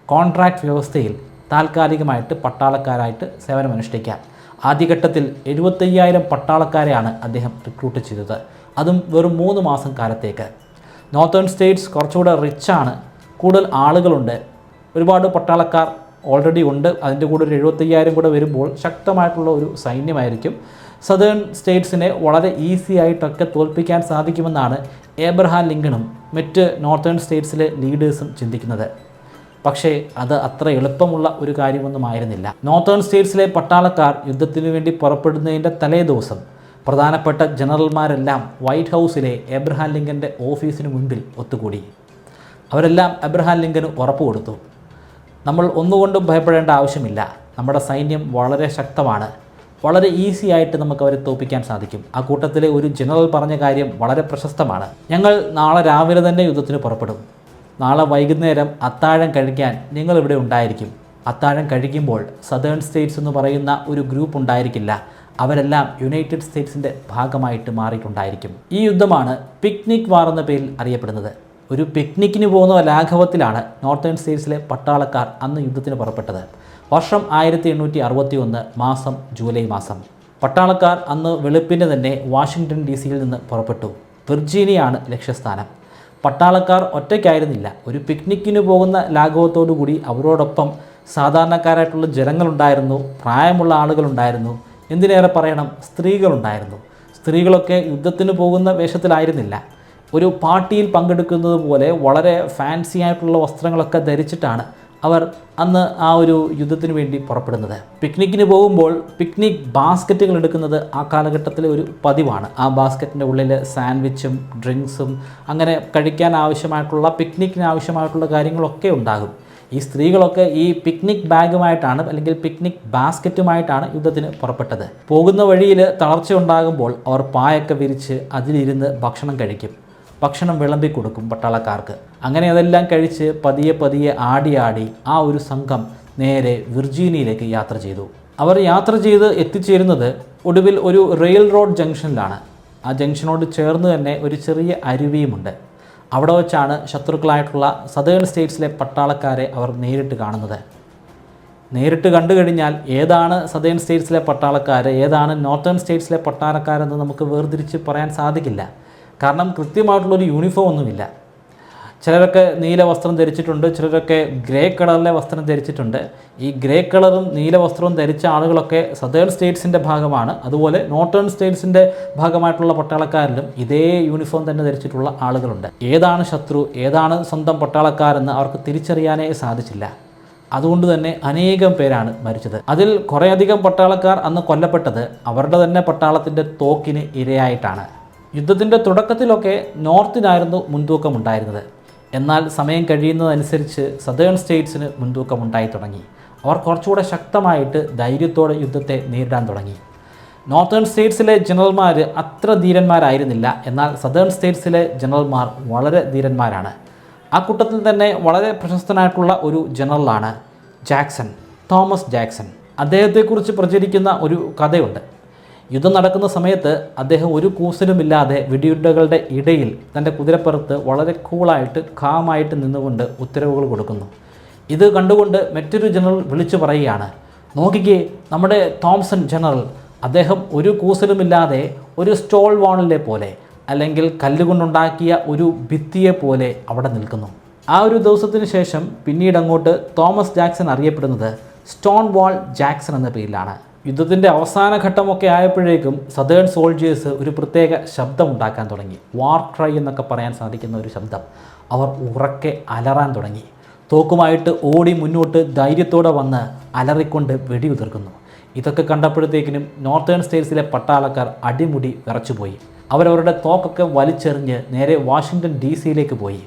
കോൺട്രാക്റ്റ് വ്യവസ്ഥയിൽ താൽക്കാലികമായിട്ട് പട്ടാളക്കാരായിട്ട് സേവനമനുഷ്ഠിക്കാം. ആദ്യഘട്ടത്തിൽ 75,000 പട്ടാളക്കാരെയാണ് അദ്ദേഹം റിക്രൂട്ട് ചെയ്തത്, അതും വെറും 3 മാസം കാലത്തേക്ക്. നോർത്തേൺ സ്റ്റേറ്റ്സ് കുറച്ചുകൂടെ റിച്ചാണ്, കൂടുതൽ ആളുകളുണ്ട്, ഒരുപാട് പട്ടാളക്കാർ ഓൾറെഡി ഉണ്ട്. അതിൻ്റെ കൂടെ ഒരു 75,000 കൂടെ വരുമ്പോൾ ശക്തമായിട്ടുള്ള ഒരു സൈന്യമായിരിക്കും. സദേൺ സ്റ്റേറ്റ്സിനെ വളരെ ഈസി ആയിട്ടൊക്കെ തോൽപ്പിക്കാൻ സാധിക്കുമെന്നാണ് ഏബ്രഹാം ലിങ്കണും മറ്റ് നോർത്തേൺ സ്റ്റേറ്റ്സിലെ ലീഡേഴ്സും ചിന്തിക്കുന്നത്. പക്ഷേ അത് അത്ര എളുപ്പമുള്ള ഒരു കാര്യമൊന്നുമായിരുന്നില്ല. നോർത്തേൺ സ്റ്റേറ്റ്സിലെ പട്ടാളക്കാർ യുദ്ധത്തിനു വേണ്ടി പുറപ്പെടുന്നതിൻ്റെ തലേ ദിവസം പ്രധാനപ്പെട്ട ജനറൽമാരെല്ലാം വൈറ്റ് ഹൗസിലെ എബ്രഹാം ലിങ്കൻ്റെ ഓഫീസിന് മുൻപിൽ ഒത്തുകൂടി. അവരെല്ലാം എബ്രഹാം ലിങ്കന് ഉറപ്പ് കൊടുത്തു, നമ്മൾ ഒന്നുകൊണ്ടും ഭയപ്പെടേണ്ട ആവശ്യമില്ല, നമ്മുടെ സൈന്യം വളരെ ശക്തമാണ്, വളരെ ഈസി ആയിട്ട് നമുക്ക് അവരെ തോൽപ്പിക്കാൻ സാധിക്കും. ആ കൂട്ടത്തിലെ ഒരു ജനറൽ പറഞ്ഞ കാര്യം വളരെ പ്രശസ്തമാണ്. ഞങ്ങൾ നാളെ രാവിലെ തന്നെ യുദ്ധത്തിന് പുറപ്പെടും. നാളെ വൈകുന്നേരം അത്താഴം കഴിക്കാൻ നിങ്ങളിവിടെ ഉണ്ടായിരിക്കും. അത്താഴം കഴിക്കുമ്പോൾ സദേൺ സ്റ്റേറ്റ്സ് എന്ന് പറയുന്ന ഒരു ഗ്രൂപ്പ് ഉണ്ടായിരിക്കില്ല, അവരെല്ലാം യുണൈറ്റഡ് സ്റ്റേറ്റ്സിൻ്റെ ഭാഗമായിട്ട് മാറിയിട്ടുണ്ടായിരിക്കും. ഈ യുദ്ധമാണ് പിക്നിക് വാർ എന്ന പേരിൽ അറിയപ്പെടുന്നത്. ഒരു പിക്നിക്കിന് പോകുന്ന ലാഘവത്തിലാണ് നോർത്തേൺ സ്റ്റേറ്റ്സിലെ പട്ടാളക്കാർ അന്ന് യുദ്ധത്തിന് പുറപ്പെട്ടത്. വർഷം 1861 മാസം ജൂലൈ മാസം. പട്ടാളക്കാർ അന്ന് വെളുപ്പിന് തന്നെ വാഷിങ്ടൺ DC-യിൽ നിന്ന് പുറപ്പെട്ടു. വിർജീനിയയാണ് ലക്ഷ്യസ്ഥാനം. പട്ടാളക്കാർ ഒറ്റയ്ക്കായിരുന്നില്ല. ഒരു പിക്നിക്കിന് പോകുന്ന ലാഘവത്തോടു കൂടി അവരോടൊപ്പം സാധാരണക്കാരായിട്ടുള്ള ജനങ്ങളുണ്ടായിരുന്നു, പ്രായമുള്ള ആളുകളുണ്ടായിരുന്നു, എന്തിനേറെ പറയണം സ്ത്രീകളുണ്ടായിരുന്നു. സ്ത്രീകളൊക്കെ യുദ്ധത്തിന് പോകുന്ന വേഷത്തിലായിരുന്നില്ല. ഒരു പാർട്ടിയിൽ പങ്കെടുക്കുന്നത് പോലെ വളരെ ഫാൻസി ആയിട്ടുള്ള വസ്ത്രങ്ങളൊക്കെ ധരിച്ചിട്ടാണ് അവർ അന്ന് ആ ഒരു യുദ്ധത്തിന് വേണ്ടി പുറപ്പെടുന്നത്. പിക്നിക്കിന് പോകുമ്പോൾ പിക്നിക് ബാസ്ക്കറ്റുകൾ എടുക്കുന്നത് ആ കാലഘട്ടത്തിലെ ഒരു പതിവാണ്. ആ ബാസ്ക്കറ്റിൻ്റെ ഉള്ളിൽ സാൻഡ്വിച്ചും ഡ്രിങ്ക്സും അങ്ങനെ കഴിക്കാൻ ആവശ്യമായിട്ടുള്ള പിക്നിക്കിന് ആവശ്യമായിട്ടുള്ള കാര്യങ്ങളൊക്കെ ഉണ്ടാകും. ഈ സ്ത്രീകളൊക്കെ ഈ പിക്നിക് ബാഗുമായിട്ടാണ് അല്ലെങ്കിൽ പിക്നിക് ബാസ്ക്കറ്റുമായിട്ടാണ് യുദ്ധത്തിന് പുറപ്പെട്ടത്. പോകുന്ന വഴിയിൽ തളർച്ച ഉണ്ടാകുമ്പോൾ അവർ പായൊക്കെ വിരിച്ച് അതിലിരുന്ന് ഭക്ഷണം കഴിക്കും. ഭക്ഷണം വിളമ്പി കൊടുക്കും പട്ടാളക്കാർക്ക്. അങ്ങനെ അതെല്ലാം കഴിച്ച് പതിയെ പതിയെ ആടി ആ ഒരു സംഘം നേരെ വിർജീനിയയിലേക്ക് യാത്ര ചെയ്തു. അവർ യാത്ര ചെയ്ത് എത്തിച്ചേരുന്നത് ഒടുവിൽ ഒരു റെയിൽ റോഡ് ജംഗ്ഷനിലാണ്. ആ ജംഗ്ഷനോട് ചേർന്ന് തന്നെ ഒരു ചെറിയ അരുവിയുമുണ്ട്. അവിടെ വെച്ചാണ് ശത്രുക്കളായിട്ടുള്ള സദേൺ സ്റ്റേറ്റ്സിലെ പട്ടാളക്കാരെ അവർ നേരിട്ട് കാണുന്നത്. നേരിട്ട് കണ്ടു കഴിഞ്ഞാൽ ഏതാണ് സദേൺ സ്റ്റേറ്റ്സിലെ പട്ടാളക്കാർ, ഏതാണ് നോർത്തേൺ സ്റ്റേറ്റ്സിലെ പട്ടാളക്കാരെന്ന് നമുക്ക് വേർതിരിച്ച് പറയാൻ സാധിക്കില്ല. കാരണം കൃത്യമായിട്ടുള്ളൊരു യൂണിഫോം ഒന്നുമില്ല. ചിലരൊക്കെ നീല വസ്ത്രം ധരിച്ചിട്ടുണ്ട്, ചിലരൊക്കെ ഗ്രേ കളറിലെ വസ്ത്രം ധരിച്ചിട്ടുണ്ട്. ഈ ഗ്രേ കളറും നീല വസ്ത്രവും ധരിച്ച ആളുകളൊക്കെ സദേൺ സ്റ്റേറ്റ്സിൻ്റെ ഭാഗമാണ്. അതുപോലെ നോർത്തേൺ സ്റ്റേറ്റ്സിൻ്റെ ഭാഗമായിട്ടുള്ള പട്ടാളക്കാരിലും ഇതേ യൂണിഫോം തന്നെ ധരിച്ചിട്ടുള്ള ആളുകളുണ്ട്. ഏതാണ് ശത്രു, ഏതാണ് സ്വന്തം പട്ടാളക്കാരെന്ന് അവർക്ക് തിരിച്ചറിയാനേ സാധിച്ചില്ല. അതുകൊണ്ട് തന്നെ അനേകം പേരാണ് മരിച്ചത്. അതിൽ കുറേയധികം പട്ടാളക്കാർ അന്ന് കൊല്ലപ്പെട്ടത് അവരുടെ തന്നെ പട്ടാളത്തിൻ്റെ തോക്കിന് ഇരയായിട്ടാണ്. യുദ്ധത്തിൻ്റെ തുടക്കത്തിലൊക്കെ നോർത്തിനായിരുന്നു മുൻതൂക്കമുണ്ടായിരുന്നത്. എന്നാൽ സമയം കഴിയുന്നതനുസരിച്ച് സദേൺ സ്റ്റേറ്റ്സിന് മുൻതൂക്കമുണ്ടായി തുടങ്ങി. അവർ കുറച്ചുകൂടെ ശക്തമായിട്ട് ധൈര്യത്തോടെ യുദ്ധത്തെ നേരിടാൻ തുടങ്ങി. നോർത്തേൺ സ്റ്റേറ്റ്സിലെ ജനറൽമാർ അത്ര ധീരന്മാരായിരുന്നില്ല, എന്നാൽ സദേൺ സ്റ്റേറ്റ്സിലെ ജനറൽമാർ വളരെ ധീരന്മാരാണ്. ആ കൂട്ടത്തിൽ തന്നെ വളരെ പ്രശസ്തനായിട്ടുള്ള ഒരു ജനറലാണ് ജാക്സൺ, തോമസ് ജാക്സൺ. അദ്ദേഹത്തെക്കുറിച്ച് പ്രചരിക്കുന്ന ഒരു കഥയുണ്ട്. യുദ്ധം നടക്കുന്ന സമയത്ത് അദ്ദേഹം ഒരു കൂസലുമില്ലാതെ വെടിയുണ്ടകളുടെ ഇടയിൽ തൻ്റെ കുതിരപ്പുറത്ത് വളരെ കൂളായിട്ട് കാമായിട്ട് നിന്നുകൊണ്ട് ഉത്തരവുകൾ കൊടുക്കുന്നു. ഇത് കണ്ടുകൊണ്ട് മറ്റൊരു ജനറൽ വിളിച്ചു പറയുകയാണ്, നോക്കിക്കേ നമ്മുടെ തോംസൺ ജനറൽ, അദ്ദേഹം ഒരു കൂസലുമില്ലാതെ ഒരു സ്റ്റോൾ വാളിലെ പോലെ അല്ലെങ്കിൽ കല്ലുകൊണ്ടുണ്ടാക്കിയ ഒരു ഭിത്തിയെ പോലെ അവിടെ നിൽക്കുന്നു. ആ ഒരു ദിവസത്തിന് ശേഷം പിന്നീട് അങ്ങോട്ട് തോമസ് ജാക്സൺ അറിയപ്പെടുന്നത് സ്റ്റോൺ വാൾ ജാക്സൺ എന്ന പേരിലാണ്. യുദ്ധത്തിൻ്റെ അവസാന ഘട്ടമൊക്കെ ആയപ്പോഴേക്കും സദേൺ സോൾജേഴ്സ് ഒരു പ്രത്യേക ശബ്ദം ഉണ്ടാക്കാൻ തുടങ്ങി. വാർ ക്രൈ എന്നൊക്കെ പറയാൻ സാധിക്കുന്ന ഒരു ശബ്ദം. അവർ ഉറക്കെ അലറാൻ തുടങ്ങി. തോക്കുമായിട്ട് ഓടി മുന്നോട്ട് ധൈര്യത്തോടെ വന്ന് അലറിക്കൊണ്ട് വെടിയുതിർക്കുന്നു. ഇതൊക്കെ കണ്ടപ്പോഴത്തേക്കിനും നോർത്തേൺ സ്റ്റേറ്റ്സിലെ പട്ടാളക്കാർ അടിമുടി വിറച്ചുപോയി. അവരവരുടെ തോക്കൊക്കെ വലിച്ചെറിഞ്ഞ് നേരെ വാഷിങ്ടൺ DC പോയി.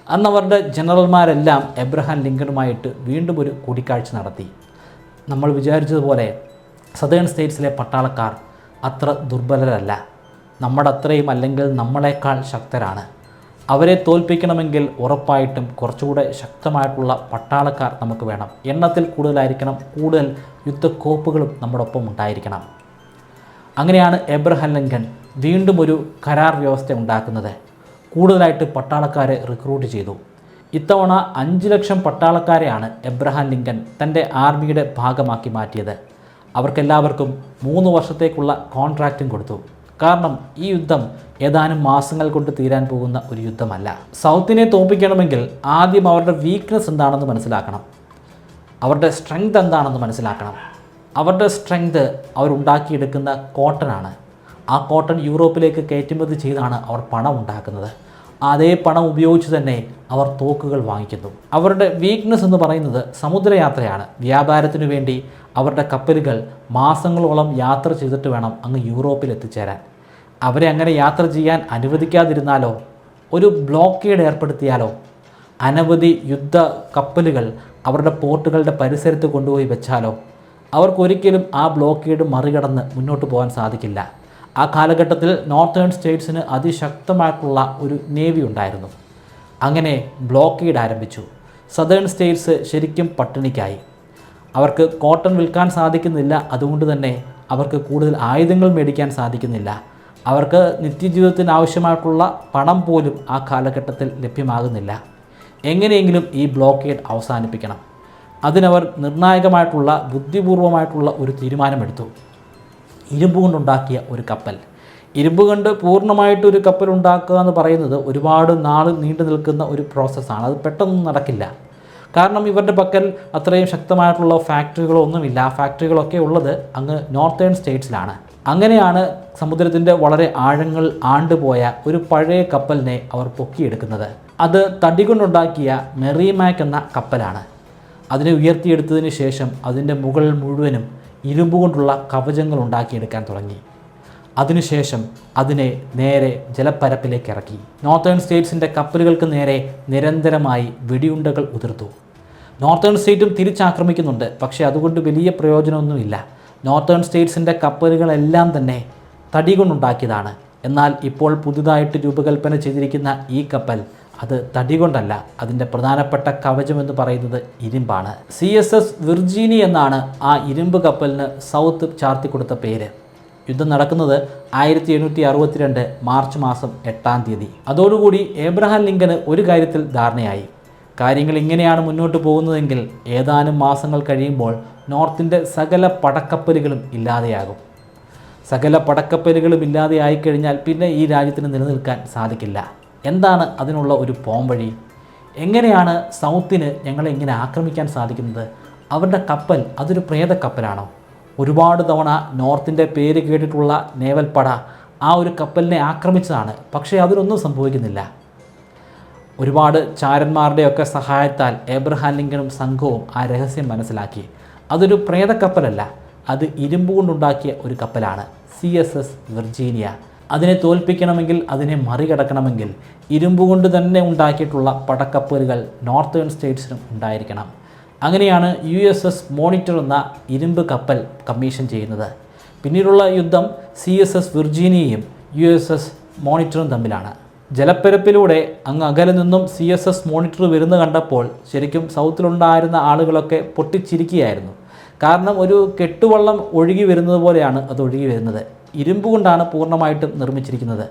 അന്ന് അവരുടെ ജനറൽമാരെല്ലാം എബ്രഹാം ലിങ്കണുമായിട്ട് വീണ്ടും ഒരു കൂടിക്കാഴ്ച നടത്തി. നമ്മൾ വിചാരിച്ചതുപോലെ സദേൺ സ്റ്റേറ്റ്സിലെ പട്ടാളക്കാർ അത്ര ദുർബലരല്ല. നമ്മുടെ അത്രയും അല്ലെങ്കിൽ നമ്മളെക്കാൾ ശക്തരാണ്. അവരെ തോൽപ്പിക്കണമെങ്കിൽ ഉറപ്പായിട്ടും കുറച്ചുകൂടെ ശക്തമായിട്ടുള്ള പട്ടാളക്കാർ നമുക്ക് വേണം. എണ്ണത്തിൽ കൂടുതലായിരിക്കണം, കൂടുതൽ യുദ്ധക്കോപ്പുകളും നമ്മുടെ ഒപ്പം ഉണ്ടായിരിക്കണം. അങ്ങനെയാണ് എബ്രഹാം ലിങ്കൺ വീണ്ടും ഒരു കരാർ വ്യവസ്ഥ ഉണ്ടാക്കുന്നത്. കൂടുതലായിട്ട് പട്ടാളക്കാരെ റിക്രൂട്ട് ചെയ്തു. ഇത്തവണ 5 ലക്ഷം പട്ടാളക്കാരെയാണ് എബ്രഹാം ലിങ്കൺ തൻ്റെ ആർമിയുടെ ഭാഗമാക്കി മാറ്റിയത്. അവർക്കെല്ലാവർക്കും 3 വർഷത്തേക്കുള്ള കോൺട്രാക്റ്റും കൊടുത്തു. കാരണം ഈ യുദ്ധം ഏതാനും മാസങ്ങൾ കൊണ്ട് തീരാൻ പോകുന്ന ഒരു യുദ്ധമല്ല. സൗത്തിനെ തോൽപ്പിക്കണമെങ്കിൽ ആദ്യം അവരുടെ വീക്ക്നെസ് എന്താണെന്ന് മനസ്സിലാക്കണം, അവരുടെ സ്ട്രെങ്ത് എന്താണെന്ന് മനസ്സിലാക്കണം. അവരുടെ സ്ട്രെങ്ത് അവരുണ്ടാക്കിയെടുക്കുന്ന കോട്ടനാണ്. ആ കോട്ടൺ യൂറോപ്പിലേക്ക് കയറ്റുമതി ചെയ്താണ് അവർ പണം ഉണ്ടാക്കുന്നത്. അതേ പണം ഉപയോഗിച്ച് തന്നെ അവർ തോക്കുകൾ വാങ്ങിക്കുന്നു. അവരുടെ വീക്ക്നെസ് എന്ന് പറയുന്നത് സമുദ്രയാത്രയാണ്. വ്യാപാരത്തിനു വേണ്ടി അവരുടെ കപ്പലുകൾ മാസങ്ങളോളം യാത്ര ചെയ്തിട്ട് വേണം അങ്ങ് യൂറോപ്പിൽ എത്തിച്ചേരാൻ. അവരെ അങ്ങനെ യാത്ര ചെയ്യാൻ അനുവദിക്കാതിരുന്നാലോ, ഒരു ബ്ലോക്കേഡ് ഏർപ്പെടുത്തിയാലോ, അനവധി യുദ്ധ കപ്പലുകൾ അവരുടെ പോർട്ടുകളുടെ പരിസരത്ത് കൊണ്ടുപോയി വെച്ചാലോ, അവർക്കൊരിക്കലും ആ ബ്ലോക്കേഡ് മറികടന്ന് മുന്നോട്ട് പോകാൻ സാധിക്കില്ല. ആ കാലഘട്ടത്തിൽ നോർത്തേൺ സ്റ്റേറ്റ്സിന് അതിശക്തമായിട്ടുള്ള ഒരു നേവി ഉണ്ടായിരുന്നു. അങ്ങനെ ബ്ലോക്കേഡ് ആരംഭിച്ചു. സദേൺ സ്റ്റേറ്റ്സ് ശരിക്കും പട്ടിണിക്കായി. അവർക്ക് കോട്ടൺ വിൽക്കാൻ സാധിക്കുന്നില്ല. അതുകൊണ്ട് തന്നെ അവർക്ക് കൂടുതൽ ആയുധങ്ങൾ മേടിക്കാൻ സാധിക്കുന്നില്ല. അവർക്ക് നിത്യജീവിതത്തിന് ആവശ്യമായിട്ടുള്ള പണം പോലും ആ കാലഘട്ടത്തിൽ ലഭ്യമാകുന്നില്ല. എങ്ങനെയെങ്കിലും ഈ ബ്ലോക്കേഡ് അവസാനിപ്പിക്കണം. അതിനവർ നിർണായകമായിട്ടുള്ള ബുദ്ധിപൂർവമായിട്ടുള്ള ഒരു തീരുമാനമെടുത്തു. ഇരുമ്പ് കൊണ്ടുണ്ടാക്കിയ ഒരു കപ്പൽ. ഇരുമ്പ് കൊണ്ട് പൂർണ്ണമായിട്ടൊരു കപ്പൽ ഉണ്ടാക്കുക എന്ന് പറയുന്നത് ഒരുപാട് നാൾ നീണ്ടു നിൽക്കുന്ന ഒരു പ്രോസസ്സാണ്. അത് പെട്ടെന്നൊന്നും നടക്കില്ല. കാരണം ഇവരുടെ പക്കൽ അത്രയും ശക്തമായിട്ടുള്ള ഫാക്ടറികളോ ഒന്നുമില്ല. ആ ഫാക്ടറികളൊക്കെ ഉള്ളത് അങ്ങ് നോർത്തേൺ സ്റ്റേറ്റ്സിലാണ്. അങ്ങനെയാണ് സമുദ്രത്തിൻ്റെ വളരെ ആഴങ്ങൾ ആണ്ടുപോയ ഒരു പഴയ കപ്പലിനെ അവർ പൊക്കിയെടുക്കുന്നത്. അത് തടി കൊണ്ടുണ്ടാക്കിയ മെറിമാക് എന്ന കപ്പലാണ്. അതിനെ ഉയർത്തിയെടുത്തതിന് ശേഷം അതിൻ്റെ മുകൾ മുഴുവനും ഇരുമ്പ് കൊണ്ടുള്ള കവചങ്ങൾ ഉണ്ടാക്കിയെടുക്കാൻ തുടങ്ങി. അതിനുശേഷം അതിനെ നേരെ ജലപ്പരപ്പിലേക്ക് ഇറക്കി. നോർത്തേൺ സ്റ്റേറ്റ്സിൻ്റെ കപ്പലുകൾക്ക് നേരെ നിരന്തരമായി വെടിയുണ്ടകൾ ഉതിർത്തു. നോർത്തേൺ സ്റ്റേറ്റും തിരിച്ചാക്രമിക്കുന്നുണ്ട്. പക്ഷേ അതുകൊണ്ട് വലിയ പ്രയോജനമൊന്നുമില്ല. നോർത്തേൺ സ്റ്റേറ്റ്സിൻ്റെ കപ്പലുകളെല്ലാം തന്നെ തടി കൊണ്ടുണ്ടാക്കിയതാണ്. എന്നാൽ ഇപ്പോൾ പുതുതായിട്ട് രൂപകൽപ്പന ചെയ്തിരിക്കുന്ന ഈ കപ്പൽ അത് തടി കൊണ്ടല്ല. അതിൻ്റെ പ്രധാനപ്പെട്ട കവചമെന്ന് പറയുന്നത് ഇരുമ്പാണ്. CSS വിർജീനി എന്നാണ് ആ ഇരുമ്പ് കപ്പലിന് സൗത്ത് ചാർത്തി കൊടുത്ത പേര്. യുദ്ധം നടക്കുന്നത് 1762 മാർച്ച് മാസം 8-ാം തീയതി. അതോടുകൂടി എബ്രഹാം ലിങ്കന് ഒരു കാര്യത്തിൽ ധാരണയായി. കാര്യങ്ങൾ ഇങ്ങനെയാണ് മുന്നോട്ട് പോകുന്നതെങ്കിൽ ഏതാനും മാസങ്ങൾ കഴിയുമ്പോൾ നോർത്തിൻ്റെ സകല പടക്കപ്പലുകളും ഇല്ലാതെയാകും. സകല പടക്കപ്പലുകളും ഇല്ലാതെ ആയിക്കഴിഞ്ഞാൽ പിന്നെ ഈ രാജ്യത്തിന് നിലനിൽക്കാൻ സാധിക്കില്ല. എന്താണ് അതിനുള്ള ഒരു പോംവഴി? എങ്ങനെയാണ് സൗത്തിന് ഞങ്ങളെ ഇങ്ങനെ ആക്രമിക്കാൻ സാധിക്കുന്നത്? അവരുടെ കപ്പൽ അതൊരു പ്രേത കപ്പലാണോ? ഒരുപാട് തവണ നോർത്തിൻ്റെ പേര് കേട്ടിട്ടുള്ള നേവൽ പട ആ ഒരു കപ്പലിനെ ആക്രമിച്ചതാണ്. പക്ഷേ അതിനൊന്നും സംഭവിക്കുന്നില്ല. ഒരുപാട് ചാരന്മാരുടെയൊക്കെ സഹായത്താൽ എബ്രഹാം ലിങ്കണും സംഘവും ആ രഹസ്യം മനസ്സിലാക്കി. അതൊരു പ്രേത കപ്പലല്ല, അത് ഇരുമ്പ് കൊണ്ടുണ്ടാക്കിയ ഒരു കപ്പലാണ്, CSS വിർജീനിയ. അതിനെ തോൽപ്പിക്കണമെങ്കിൽ, അതിനെ മറികടക്കണമെങ്കിൽ ഇരുമ്പ് കൊണ്ട് തന്നെ ഉണ്ടാക്കിയിട്ടുള്ള പടക്കപ്പലുകൾ നോർത്തേൺ സ്റ്റേറ്റ്സിനും ഉണ്ടായിരിക്കണം. അങ്ങനെയാണ് USS മോണിറ്റർ എന്ന ഇരുമ്പ് കപ്പൽ കമ്മീഷൻ ചെയ്യുന്നത്. പിന്നീടുള്ള യുദ്ധം CSS വിർജീനിയയും USS മോണിറ്ററും തമ്മിലാണ്. ജലപ്പരപ്പിലൂടെ അങ്ങ് അകലെ നിന്നും CSS മോണിറ്റർ വരുന്ന കണ്ടപ്പോൾ ശരിക്കും സൗത്തിലുണ്ടായിരുന്ന ആളുകളൊക്കെ പൊട്ടിച്ചിരിക്കുകയായിരുന്നു. കാരണം ഒരു കെട്ടുവള്ളം ഒഴുകി വരുന്നത് പോലെയാണ് അത് ഒഴുകി വരുന്നത്. ഇരുമ്പ് കൊണ്ടാണ് പൂർണ്ണമായിട്ടും നിർമ്മിച്ചിരിക്കുന്നത്.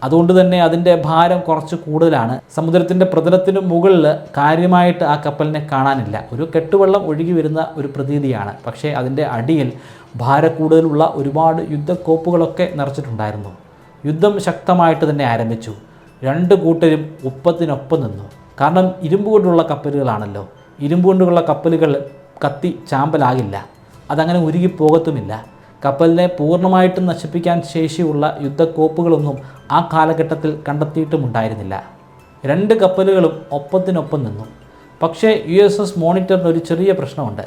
അതുകൊണ്ട് തന്നെ അതിൻ്റെ ഭാരം കുറച്ച് കൂടുതലാണ്. സമുദ്രത്തിൻ്റെ പ്രതലത്തിന് മുകളിൽ കാര്യമായിട്ട് ആ കപ്പലിനെ കാണാനില്ല. ഒരു കെട്ടുവെള്ളം ഒഴുകി വരുന്ന ഒരു പ്രതീതിയാണ്. പക്ഷേ അതിൻ്റെ അടിയിൽ ഭാരക്കൂടുതലുള്ള ഒരുപാട് യുദ്ധക്കോപ്പുകളൊക്കെ നിറച്ചിട്ടുണ്ടായിരുന്നു. യുദ്ധം ശക്തമായിട്ട് തന്നെ ആരംഭിച്ചു. രണ്ട് കൂട്ടരും ഒപ്പത്തിനൊപ്പം നിന്നു. കാരണം ഇരുമ്പ് കൊണ്ടുള്ള കപ്പലുകളാണല്ലോ. ഇരുമ്പ് കൊണ്ടുള്ള കപ്പലുകൾ കത്തി ചാമ്പലാകില്ല, അതങ്ങനെ ഉരുകിപ്പോകത്തുമില്ല. കപ്പലിനെ പൂർണ്ണമായിട്ടും നശിപ്പിക്കാൻ ശേഷിയുള്ള യുദ്ധക്കോപ്പുകളൊന്നും ആ കാലഘട്ടത്തിൽ കണ്ടെത്തിയിട്ടുമുണ്ടായിരുന്നില്ല. രണ്ട് കപ്പലുകളും ഒപ്പത്തിനൊപ്പം നിന്നു. പക്ഷേ USS മോണിറ്ററിന് ഒരു ചെറിയ പ്രശ്നമുണ്ട്.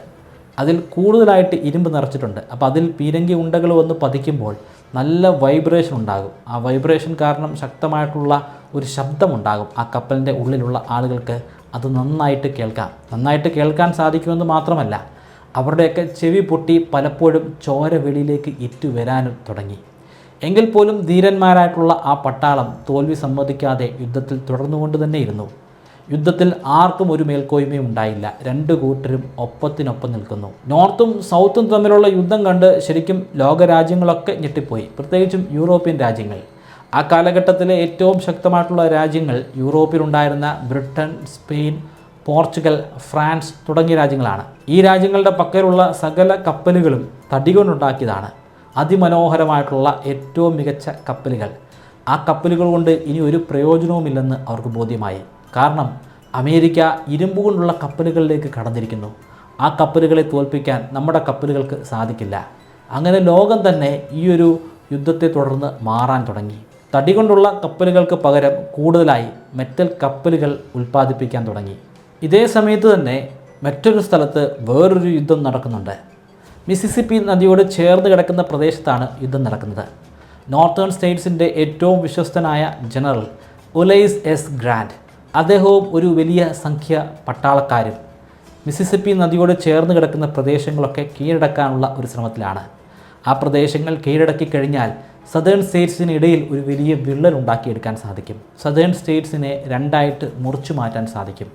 അതിൽ കൂടുതലായിട്ട് ഇരുമ്പ് നിറച്ചിട്ടുണ്ട്. അപ്പോൾ അതിൽ പീരങ്കി ഉണ്ടകൾ വന്ന് പതിക്കുമ്പോൾ നല്ല വൈബ്രേഷൻ ഉണ്ടാകും. ആ വൈബ്രേഷൻ കാരണം ശക്തമായിട്ടുള്ള ഒരു ശബ്ദമുണ്ടാകും. ആ കപ്പലിൻ്റെ ഉള്ളിലുള്ള ആളുകൾക്ക് അത് നന്നായിട്ട് കേൾക്കാൻ സാധിക്കുമെന്ന് മാത്രമല്ല, അവരുടെയൊക്കെ ചെവി പൊട്ടി പലപ്പോഴും ചോര വെളിയിലേക്ക് ഇറ്റു വരാനും തുടങ്ങി. എങ്കിൽ പോലും ധീരന്മാരായിട്ടുള്ള ആ പട്ടാളം തോൽവി സമ്മതിക്കാതെ യുദ്ധത്തിൽ തുടർന്നുകൊണ്ട് തന്നെയിരുന്നു. യുദ്ധത്തിൽ ആർക്കും ഒരു മേൽക്കോയ്മയും ഉണ്ടായില്ല. രണ്ട് കൂട്ടരും ഒപ്പത്തിനൊപ്പം നിൽക്കുന്നു. നോർത്തും സൗത്തും തമ്മിലുള്ള യുദ്ധം കണ്ട് ശരിക്കും ലോകരാജ്യങ്ങളൊക്കെ ഞെട്ടിപ്പോയി, പ്രത്യേകിച്ചും യൂറോപ്യൻ രാജ്യങ്ങൾ. ആ കാലഘട്ടത്തിലെ ഏറ്റവും ശക്തമായിട്ടുള്ള രാജ്യങ്ങൾ യൂറോപ്പിലുണ്ടായിരുന്ന ബ്രിട്ടൻ, സ്പെയിൻ, പോർച്ചുഗൽ, ഫ്രാൻസ് തുടങ്ങിയ രാജ്യങ്ങളാണ്. ഈ രാജ്യങ്ങളുടെ പക്കലുള്ള സകല കപ്പലുകളും തടി കൊണ്ടുണ്ടാക്കിയതാണ്. അതിമനോഹരമായിട്ടുള്ള ഏറ്റവും മികച്ച കപ്പലുകൾ. ആ കപ്പലുകൾ കൊണ്ട് ഇനി ഒരു പ്രയോജനവുമില്ലെന്ന് അവർക്ക് ബോധ്യമായി. കാരണം അമേരിക്ക ഇരുമ്പ് കൊണ്ടുള്ള കപ്പലുകളിലേക്ക് കടന്നിരിക്കുന്നു. ആ കപ്പലുകളെ തോൽപ്പിക്കാൻ നമ്മുടെ കപ്പലുകൾക്ക് സാധിക്കില്ല. അങ്ങനെ ലോകം തന്നെ ഈ ഒരു യുദ്ധത്തെ തുടർന്ന് മാറാൻ തുടങ്ങി. തടി കൊണ്ടുള്ള കപ്പലുകൾക്ക് പകരം കൂടുതലായി മെറ്റൽ കപ്പലുകൾ ഉൽപ്പാദിപ്പിക്കാൻ തുടങ്ങി. ഇതേ സമയത്ത് തന്നെ മറ്റൊരു സ്ഥലത്ത് വേറൊരു യുദ്ധം നടക്കുന്നുണ്ട്. മിസിസിപ്പി നദിയോട് ചേർന്ന് കിടക്കുന്ന പ്രദേശത്താണ് യുദ്ധം നടക്കുന്നത്. നോർത്തേൺ സ്റ്റേറ്റ്സിൻ്റെ ഏറ്റവും വിശ്വസ്തനായ ജനറൽ ഉലൈസ് എസ് ഗ്രാൻഡ്, അദ്ദേഹവും ഒരു വലിയ സംഖ്യ പട്ടാളക്കാരും മിസിസിപ്പി നദിയോട് ചേർന്ന് കിടക്കുന്ന പ്രദേശങ്ങളൊക്കെ കീഴടക്കാനുള്ള ഒരു ശ്രമത്തിലാണ്. ആ പ്രദേശങ്ങൾ കീഴടക്കി കഴിഞ്ഞാൽ സദേൺ സ്റ്റേറ്റ്സിനിടയിൽ ഒരു വലിയ വിള്ളൽ ഉണ്ടാക്കിയെടുക്കാൻ സാധിക്കും. സദേൺ സ്റ്റേറ്റ്സിനെ രണ്ടായിട്ട് മുറിച്ചു മാറ്റാൻ സാധിക്കും.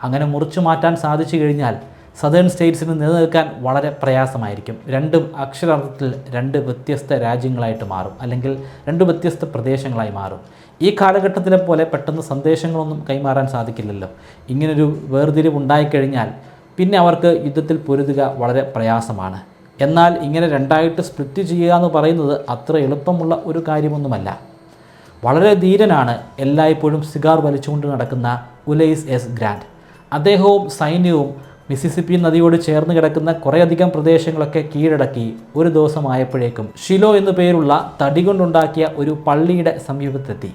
അങ്ങനെ മുറിച്ചു മാറ്റാൻ സാധിച്ചു കഴിഞ്ഞാൽ സദേൺ സ്റ്റേറ്റ്സിന് നിലനിൽക്കാൻ വളരെ പ്രയാസമായിരിക്കും. രണ്ടും അക്ഷരാർത്ഥത്തിൽ രണ്ട് വ്യത്യസ്ത രാജ്യങ്ങളായിട്ട് മാറും, അല്ലെങ്കിൽ രണ്ട് വ്യത്യസ്ത പ്രദേശങ്ങളായി മാറും. ഈ കാലഘട്ടത്തിലെ പോലെ പെട്ടെന്ന് സന്ദേശങ്ങളൊന്നും കൈമാറാൻ സാധിക്കില്ലല്ലോ. ഇങ്ങനൊരു വേർതിരിവ് ഉണ്ടായിക്കഴിഞ്ഞാൽ പിന്നെ അവർക്ക് യുദ്ധത്തിൽ പൊരുതുക വളരെ പ്രയാസമാണ്. എന്നാൽ ഇങ്ങനെ രണ്ടായിട്ട് സ്പ്ലിറ്റ് ചെയ്യുക എന്ന് പറയുന്നത് അത്ര എളുപ്പമുള്ള ഒരു കാര്യമൊന്നുമല്ല. വളരെ ധീരനാണ് എല്ലായ്പ്പോഴും സിഗാർ വലിച്ചുകൊണ്ട് നടക്കുന്ന ഉലൈസ് എസ് ഗ്രാൻഡ്. അദ്ദേഹവും സൈന്യവും മിസിസിപ്പി നദിയോട് ചേർന്ന് കിടക്കുന്ന കുറേയധികം പ്രദേശങ്ങളൊക്കെ കീഴടക്കി ഒരു ദിവസമായപ്പോഴേക്കും ഷിലോ എന്നു പേരുള്ള തടി കൊണ്ടുണ്ടാക്കിയ ഒരു പള്ളിയുടെ സമീപത്തെത്തി.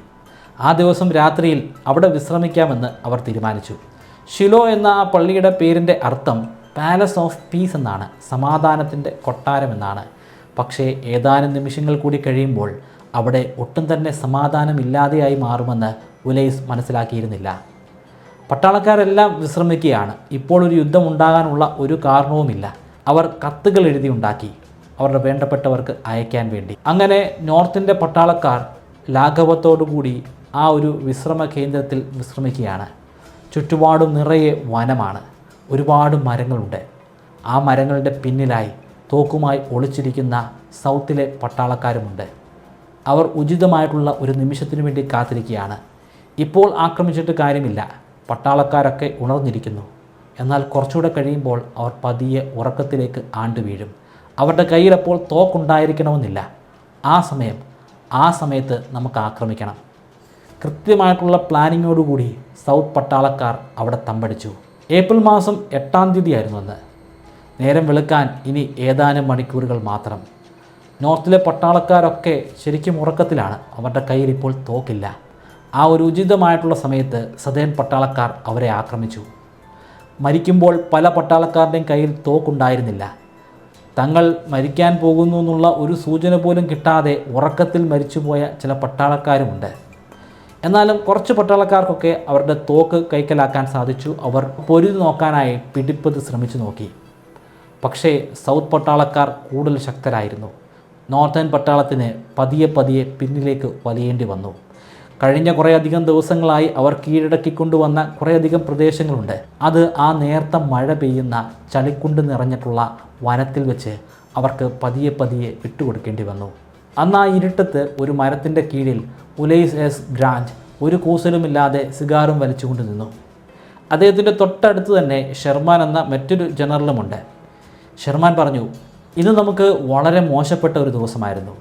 ആ ദിവസം രാത്രിയിൽ അവിടെ വിശ്രമിക്കാമെന്ന് അവർ തീരുമാനിച്ചു. ഷിലോ എന്ന ആ പള്ളിയുടെ പേരിൻ്റെ അർത്ഥം പാലസ് ഓഫ് പീസ് എന്നാണ്, സമാധാനത്തിൻ്റെ കൊട്ടാരം എന്നാണ്. പക്ഷേ ഏതാനും നിമിഷങ്ങൾ കൂടി കഴിയുമ്പോൾ അവിടെ ഒട്ടും തന്നെ സമാധാനമില്ലാതെയായി മാറുമെന്ന് ഉലൈസ് മനസ്സിലാക്കിയിരുന്നില്ല. പട്ടാളക്കാരെല്ലാം വിശ്രമിക്കുകയാണ്. ഇപ്പോൾ ഒരു യുദ്ധം ഉണ്ടാകാനുള്ള ഒരു കാരണവുമില്ല. അവർ കത്തുകൾ എഴുതിയുണ്ടാക്കി അവരുടെ വേണ്ടപ്പെട്ടവർക്ക് അയക്കാൻ വേണ്ടി. അങ്ങനെ നോർത്തിൻ്റെ പട്ടാളക്കാർ ലാഘവത്തോടുകൂടി ആ ഒരു വിശ്രമ കേന്ദ്രത്തിൽ വിശ്രമിക്കുകയാണ്. ചുറ്റുപാടും നിറയെ വനമാണ്, ഒരുപാട് മരങ്ങളുണ്ട്. ആ മരങ്ങളുടെ പിന്നിലായി തോക്കുമായി ഒളിച്ചിരിക്കുന്ന സൗത്തിലെ പട്ടാളക്കാരുമുണ്ട്. അവർ ഉചിതമായിട്ടുള്ള ഒരു നിമിഷത്തിനു വേണ്ടി കാത്തിരിക്കുകയാണ്. ഇപ്പോൾ ആക്രമിച്ചിട്ട് കാര്യമില്ല, പട്ടാളക്കാരൊക്കെ ഉണർന്നിരിക്കുന്നു. എന്നാൽ കുറച്ചുകൂടെ കഴിയുമ്പോൾ അവർ പതിയെ ഉറക്കത്തിലേക്ക് ആണ്ടു വീഴും. അവരുടെ കയ്യിലപ്പോൾ തോക്കുണ്ടായിരിക്കണമെന്നില്ല. ആ സമയത്ത് നമുക്ക് ആക്രമിക്കണം. കൃത്യമായിട്ടുള്ള പ്ലാനിങ്ങോടുകൂടി സൗത്ത് പട്ടാളക്കാർ അവിടെ തമ്പടിച്ചു. ഏപ്രിൽ മാസം 8-ാം തീയതിയായിരുന്നു അന്ന്. നേരം വെളുക്കാൻ ഇനി ഏതാനും മണിക്കൂറുകൾ മാത്രം. നോർത്തിലെ പട്ടാളക്കാരൊക്കെ ശരിക്കും ഉറക്കത്തിലാണ്. അവരുടെ കയ്യിൽ ഇപ്പോൾ തോക്കില്ല. ആ ഒരു ഉചിതമായിട്ടുള്ള സമയത്ത് സദേൺ പട്ടാളക്കാർ അവരെ ആക്രമിച്ചു. മരിക്കുമ്പോൾ പല പട്ടാളക്കാരുടെയും കയ്യിൽ തോക്കുണ്ടായിരുന്നില്ല. തങ്ങൾ മരിക്കാൻ പോകുന്നു എന്നുള്ള ഒരു സൂചന പോലും കിട്ടാതെ ഉറക്കത്തിൽ മരിച്ചുപോയ ചില പട്ടാളക്കാരുമുണ്ട്. എന്നാലും കുറച്ച് പട്ടാളക്കാർക്കൊക്കെ അവരുടെ തോക്ക് കൈക്കലാക്കാൻ സാധിച്ചു. അവർ പൊരുതി നോക്കാനായി പിടിപ്പത് ശ്രമിച്ചു നോക്കി. പക്ഷേ സൗത്ത് പട്ടാളക്കാർ കൂടുതൽ ശക്തരായിരുന്നു. നോർത്തേൺ പട്ടാളത്തിന് പതിയെ പിന്നിലേക്ക് വലിയേണ്ടി വന്നു. കഴിഞ്ഞ കുറേയധികം ദിവസങ്ങളായി അവർ കീഴടക്കിക്കൊണ്ടുവന്ന കുറേയധികം പ്രദേശങ്ങളുണ്ട്. അത് ആ നേർത്ത മഴ പെയ്യുന്ന ചളിക്കുണ്ട് നിറഞ്ഞിട്ടുള്ള വനത്തിൽ വെച്ച് അവർക്ക് പതിയെ വിട്ടുകൊടുക്കേണ്ടി വന്നു. അന്ന് ആ ഇരുട്ടത്ത് ഒരു മരത്തിൻ്റെ കീഴിൽ ഉലൈസ് എസ് ഗ്രാൻഡ് ഒരു കൂസലുമില്ലാതെ സിഗാറും വലിച്ചുകൊണ്ട് നിന്നു. അദ്ദേഹത്തിൻ്റെ തൊട്ടടുത്ത് തന്നെ ഷെർമാൻ എന്ന മറ്റൊരു ജനറലുമുണ്ട്. ഷെർമാൻ പറഞ്ഞു, ഇത് നമുക്ക് വളരെ മോശപ്പെട്ട ഒരു ദിവസമായിരുന്നു.